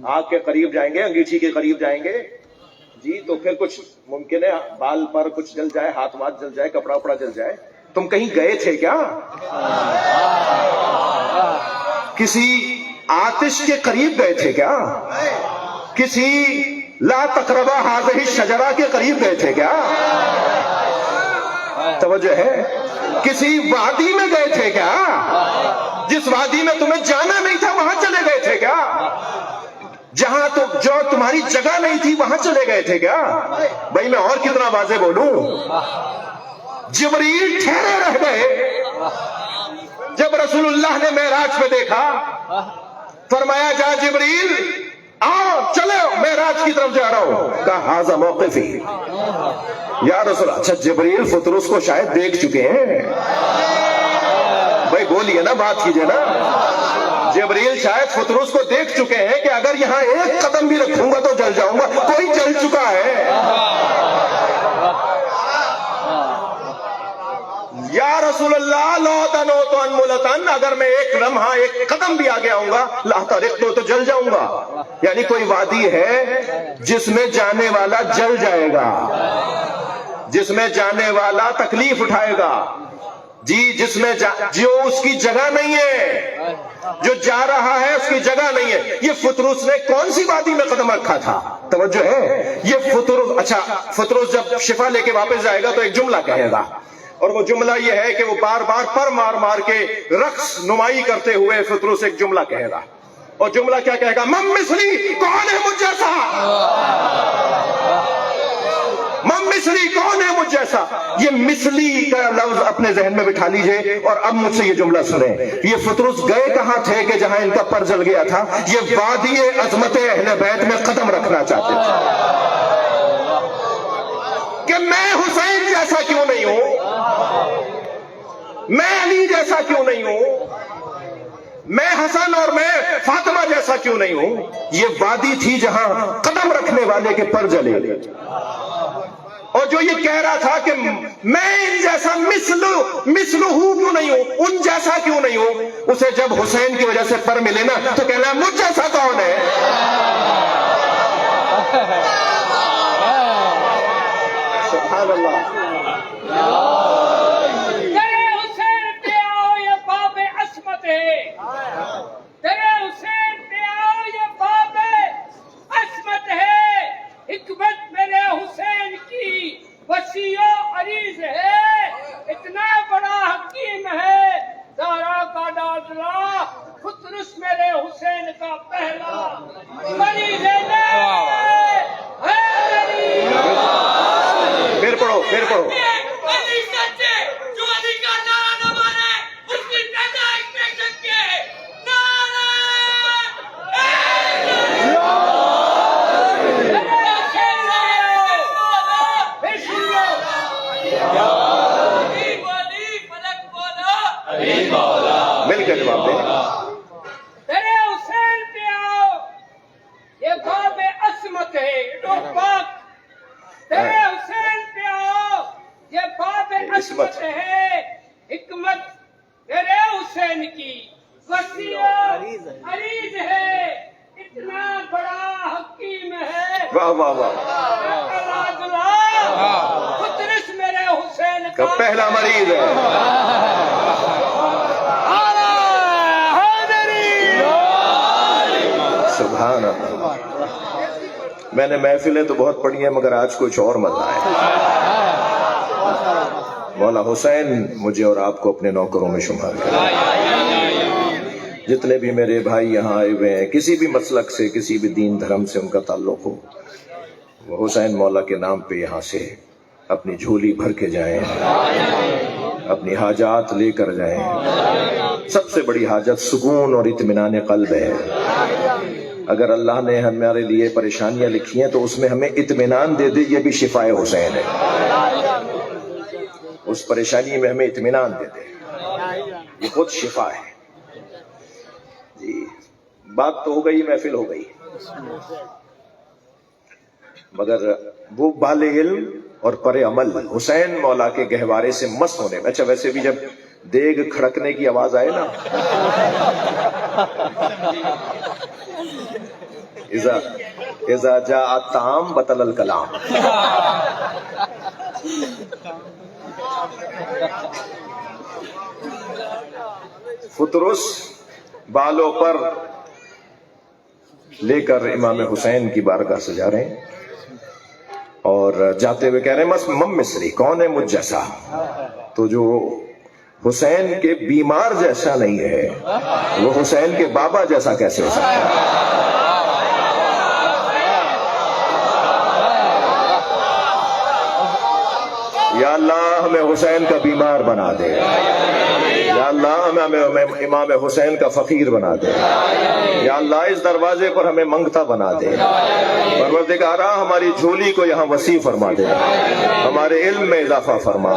آگ کے قریب جائیں گے، انگیٹھی کے قریب جائیں گے جی تو پھر کچھ ممکن ہے بال پر کچھ جل جائے، ہاتھ واتھ جل جائے، کپڑا وپڑا جل جائے. تم کہیں گئے تھے کیا؟ کسی آتش کے قریب گئے تھے کیا؟ کسی لا تقربا ہذہ الشجرہ کے قریب گئے تھے کیا؟ توجہ ہے. کسی وادی میں گئے تھے کیا؟ جس وادی میں تمہیں جانا نہیں تھا وہاں چلے گئے تھے کیا؟ جہاں جو تمہاری جگہ نہیں تھی وہاں چلے گئے تھے کیا؟ بھائی میں اور کتنا واضح بولوں. جبریل ٹھہرے رہ گئے. جب رسول اللہ نے معراج پہ دیکھا، فرمایا جا جبریل آؤ چلو معراج کی طرف جا رہا ہوں. کہا ھذا موقفی یا رسول. اچھا جبریل فطرس کو شاید دیکھ چکے ہیں. بھائی بولیے نا، بات کیجئے نا. جبریل شاید فطرس کو دیکھ چکے ہیں کہ اگر یہاں ایک قدم بھی رکھوں گا تو جل جاؤں گا. کوئی جل چکا ہے. یا رسول اللہ لو تنوت انملتن، اگر میں ایک لمحہ ایک قدم بھی آگے آؤں گا لاحترقت تو جل جاؤں گا. یعنی کوئی وادی ہے جس میں جانے والا جل جائے گا، جس میں جانے والا تکلیف اٹھائے گا جی، جس میں جو اس کی جگہ نہیں ہے، جو جا رہا ہے اس کی جگہ نہیں ہے. یہ فطرس نے کون سی وادی میں قدم رکھا تھا؟ توجہ ہے. یہ فطرس، اچھا فطرس جب شفا لے کے واپس جائے گا تو ایک جملہ کہے گا، اور وہ جملہ یہ ہے کہ وہ بار بار پر مار مار کے رقص نمائی کرتے ہوئے فطرس ایک جملہ کہے گا. اور جملہ کیا کہے گا؟ من مثلی، کون ہے مجھ جیسا؟ من مثلی، کون ہے مجھ جیسا؟ یہ مثلی کا لفظ اپنے ذہن میں بٹھا لیجئے اور اب مجھ سے یہ جملہ سنیں. یہ فطرس گئے کہاں تھے کہ جہاں ان کا پر جل گیا تھا؟ یہ وادی عظمت اہل بیت میں قدم رکھنا چاہتے تھے کہ میں حسین جیسا کیوں نہیں ہوں، میں علی جیسا کیوں نہیں ہوں، میں حسن اور میں فاطمہ جیسا کیوں نہیں ہوں. یہ وادی تھی جہاں قدم رکھنے والے کے پر جلے. اور جو یہ کہہ رہا تھا کہ میں ان جیسا مثلہ کیوں نہیں ہوں، ان جیسا کیوں نہیں ہوں، اسے جب حسین کی وجہ سے پر ملے نا تو کہنا مجھ جیسا کون ہے؟ سبحان اللہ. تیرے حسین پہ آؤ یہ باب عصمت ہے، تیرے حسین پہ آؤ یہ باب عصمت ہے. حکمت میرے حسین کی وسیع و عریض ہے، اتنا بڑا حکیم ہے زہرا کا دادلا. فطرس میرے حسین کا پہلا مریض ہے. پھر پڑھو، پھر پڑھو. علی سچے جو علی کا نعرہ نہ مانے اس کی پیدائش میں شک ہے. نعرہ مل کے جواب دیں. تیرے حسین پہ آؤ یہ باب عصمت ہے. تیرے حسین پہ آؤ یہ باب عصمت ہے. حکمت تیرے حسین واہ واہ واہ، خطرس میرے حسین کا پہلا مریض ہے. سبحان اللہ. میں نے محفلیں تو بہت پڑھی ہیں مگر آج کچھ اور مزہ ہے. مولا حسین مجھے اور آپ کو اپنے نوکروں میں شمار کرے. جتنے بھی میرے بھائی یہاں آئے ہوئے ہیں کسی بھی مسلک سے کسی بھی دین دھرم سے ان کا تعلق ہو، وہ حسین مولا کے نام پہ یہاں سے اپنی جھولی بھر کے جائیں، اپنی حاجات لے کر جائیں. سب سے بڑی حاجت سکون اور اطمینان قلب ہے. اگر اللہ نے ہمارے لیے پریشانیاں لکھی ہیں تو اس میں ہمیں اطمینان دے دے، یہ بھی شفاء حسین ہے. اس پریشانی میں ہمیں اطمینان دے دے، یہ خود شفا ہے. جی بات تو ہو گئی، محفل ہو گئی، مگر وہ بال علم اور پر عمل حسین مولا کے گہوارے سے مست ہونے میں. اچھا ویسے بھی جب دیگ کھڑکنے کی آواز آئے نا، اذا جاء الطعام بطل الکلام. فطرس بالوں پر لے کر امام حسین کی بارگاہ سے جا رہے ہیں اور جاتے ہوئے کہہ رہے ہیں مم مصری کون ہے مجھ جیسا، تو جو حسین کے بیمار جیسا نہیں ہے وہ حسین کے بابا جیسا کیسے ہو سکتا ہے. یا اللہ ہمیں حسین کا بیمار بنا دے، یا اللہ ہمیں امام حسین کا فقیر بنا دے، یا اللہ اس دروازے پر ہمیں منگتا بنا دے. پروردگارا ہماری جھولی کو یہاں وسیع فرما دے، ہمارے علم میں اضافہ فرما،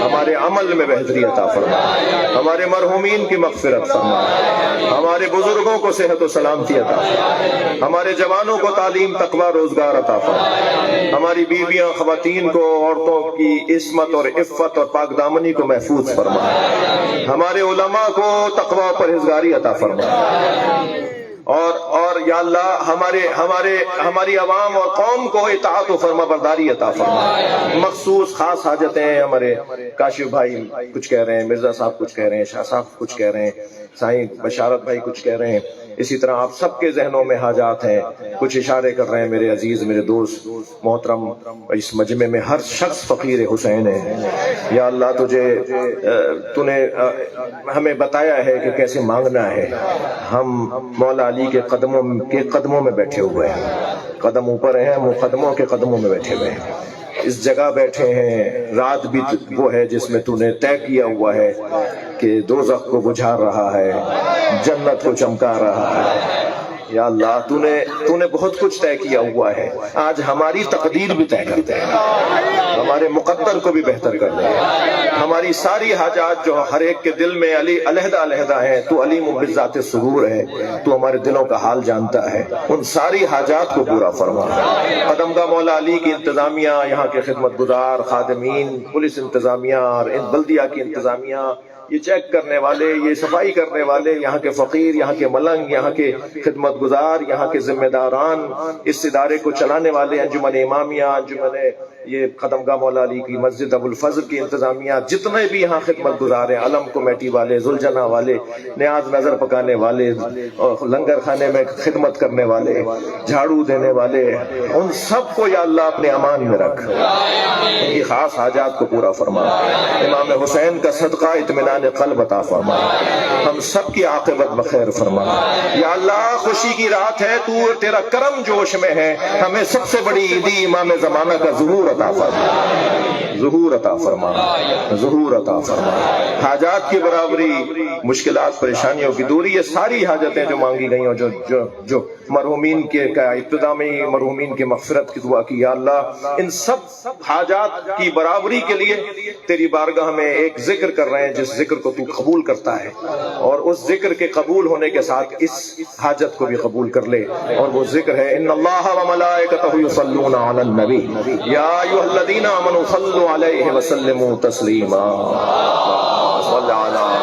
ہمارے عمل میں بہتری عطا فرما، ہمارے مرحومین کی مغفرت فرما، ہمارے بزرگوں کو صحت و سلامتی عطا فرما، ہمارے جوانوں کو تعلیم تقوی روزگار عطا فرما، ہماری بیویاں خواتین کو عورتوں کی عصمت اور عفت اور پاک دامنی کو محفوظ فرما، ہمارے علماء کو تقوی اور پرہیزگاری عطا فرما، اور یا اللہ ہماری عوام اور قوم کو اطاعت و فرما برداری عطا فرما. مخصوص خاص حاجتیں ہیں. ہمارے کاشف بھائی کچھ کہہ رہے ہیں، مرزا صاحب کچھ کہہ رہے ہیں، شاہ صاحب کچھ کہہ رہے ہیں، سائیں بشارت بھائی کچھ کہہ رہے ہیں. اسی طرح آپ سب کے ذہنوں میں حاجات ہیں، کچھ اشارے کر رہے ہیں. میرے عزیز میرے دوست محترم، اس مجمع میں ہر شخص فقیر حسین ہے. یا اللہ تو نے ہمیں بتایا ہے کہ کیسے مانگنا ہے. ہم مولا علی کے قدموں میں بیٹھے ہوئے ہیں، قدم اوپر ہیں، ہم قدموں کے قدموں میں بیٹھے ہوئے ہیں. اس جگہ بیٹھے ہیں، رات بھی وہ ہے جس میں تو نے طے کیا ہوا ہے کہ دوزخ کو بجھا رہا ہے، جنت کو چمکا رہا ہے. یا اللہ تو نے بہت کچھ طے کیا ہوا ہے. آج ہماری تقدیر بھی طے کر دے، ہمارے مقدر کو بھی بہتر کر دے. ہماری ساری حاجات جو ہر ایک کے دل میں علیحدہ ہیں، تو علیم بالذات الصدور ہے، تو ہمارے دلوں کا حال جانتا ہے. ان ساری حاجات کو پورا فرما. قدمگاہ مولا علی کی انتظامیہ، یہاں کے خدمت گزار خادمین، پولیس انتظامیہ اور بلدیہ کی انتظامیہ، یہ چیک کرنے والے، یہ صفائی کرنے والے، یہاں کے فقیر، یہاں کے ملنگ، یہاں کے خدمت گزار، یہاں کے ذمہ داران، اس ادارے کو چلانے والے، انجمن امامیہ، انجمن یہ قدمگاہ مولا علی کی مسجد ابو الفضل کی انتظامیہ، جتنے بھی یہاں خدمت گزار ہیں، علم کمیٹی والے، ذوالجناح والے، نیاز نظر پکانے والے، لنگر خانے میں خدمت کرنے والے، جھاڑو دینے والے، ان سب کو یا اللہ اپنے امان میں رکھ، ان کی خاص حاجات کو پورا فرما. امام حسین کا صدقہ اطمینان قلب عطا فرما، ہم سب کی عاقبت بخیر فرما. یا اللہ خوشی کی رات ہے، تو تیرا کرم جوش میں ہے، ہمیں سب سے بڑی عیدی امام زمانہ کا ظہور عطا فرما، ظہور عطا فرما، ظہور عطا فرما. حاجات کی برابری، مشکلات پریشانیوں کی دوری، یہ ساری حاجتیں جو مانگی گئی ہیں، جو مرحومین کے ابتدا میں مرحومین کے مغفرت کی دعا کی. یا اللہ ان سب حاجات کی برابری کے لیے تیری بارگاہ میں ایک ذکر کر رہے ہیں، جس ذکر کو تو قبول کرتا ہے، اور اس ذکر کے قبول ہونے کے ساتھ اس حاجت کو بھی قبول کر لے. اور وہ ذکر ہے ان اللہ وملائکتہ یصلون علی النبی یا ایھا الذین آمنوا صلوا علیہ وسلموا تسلیما. صلی اللہ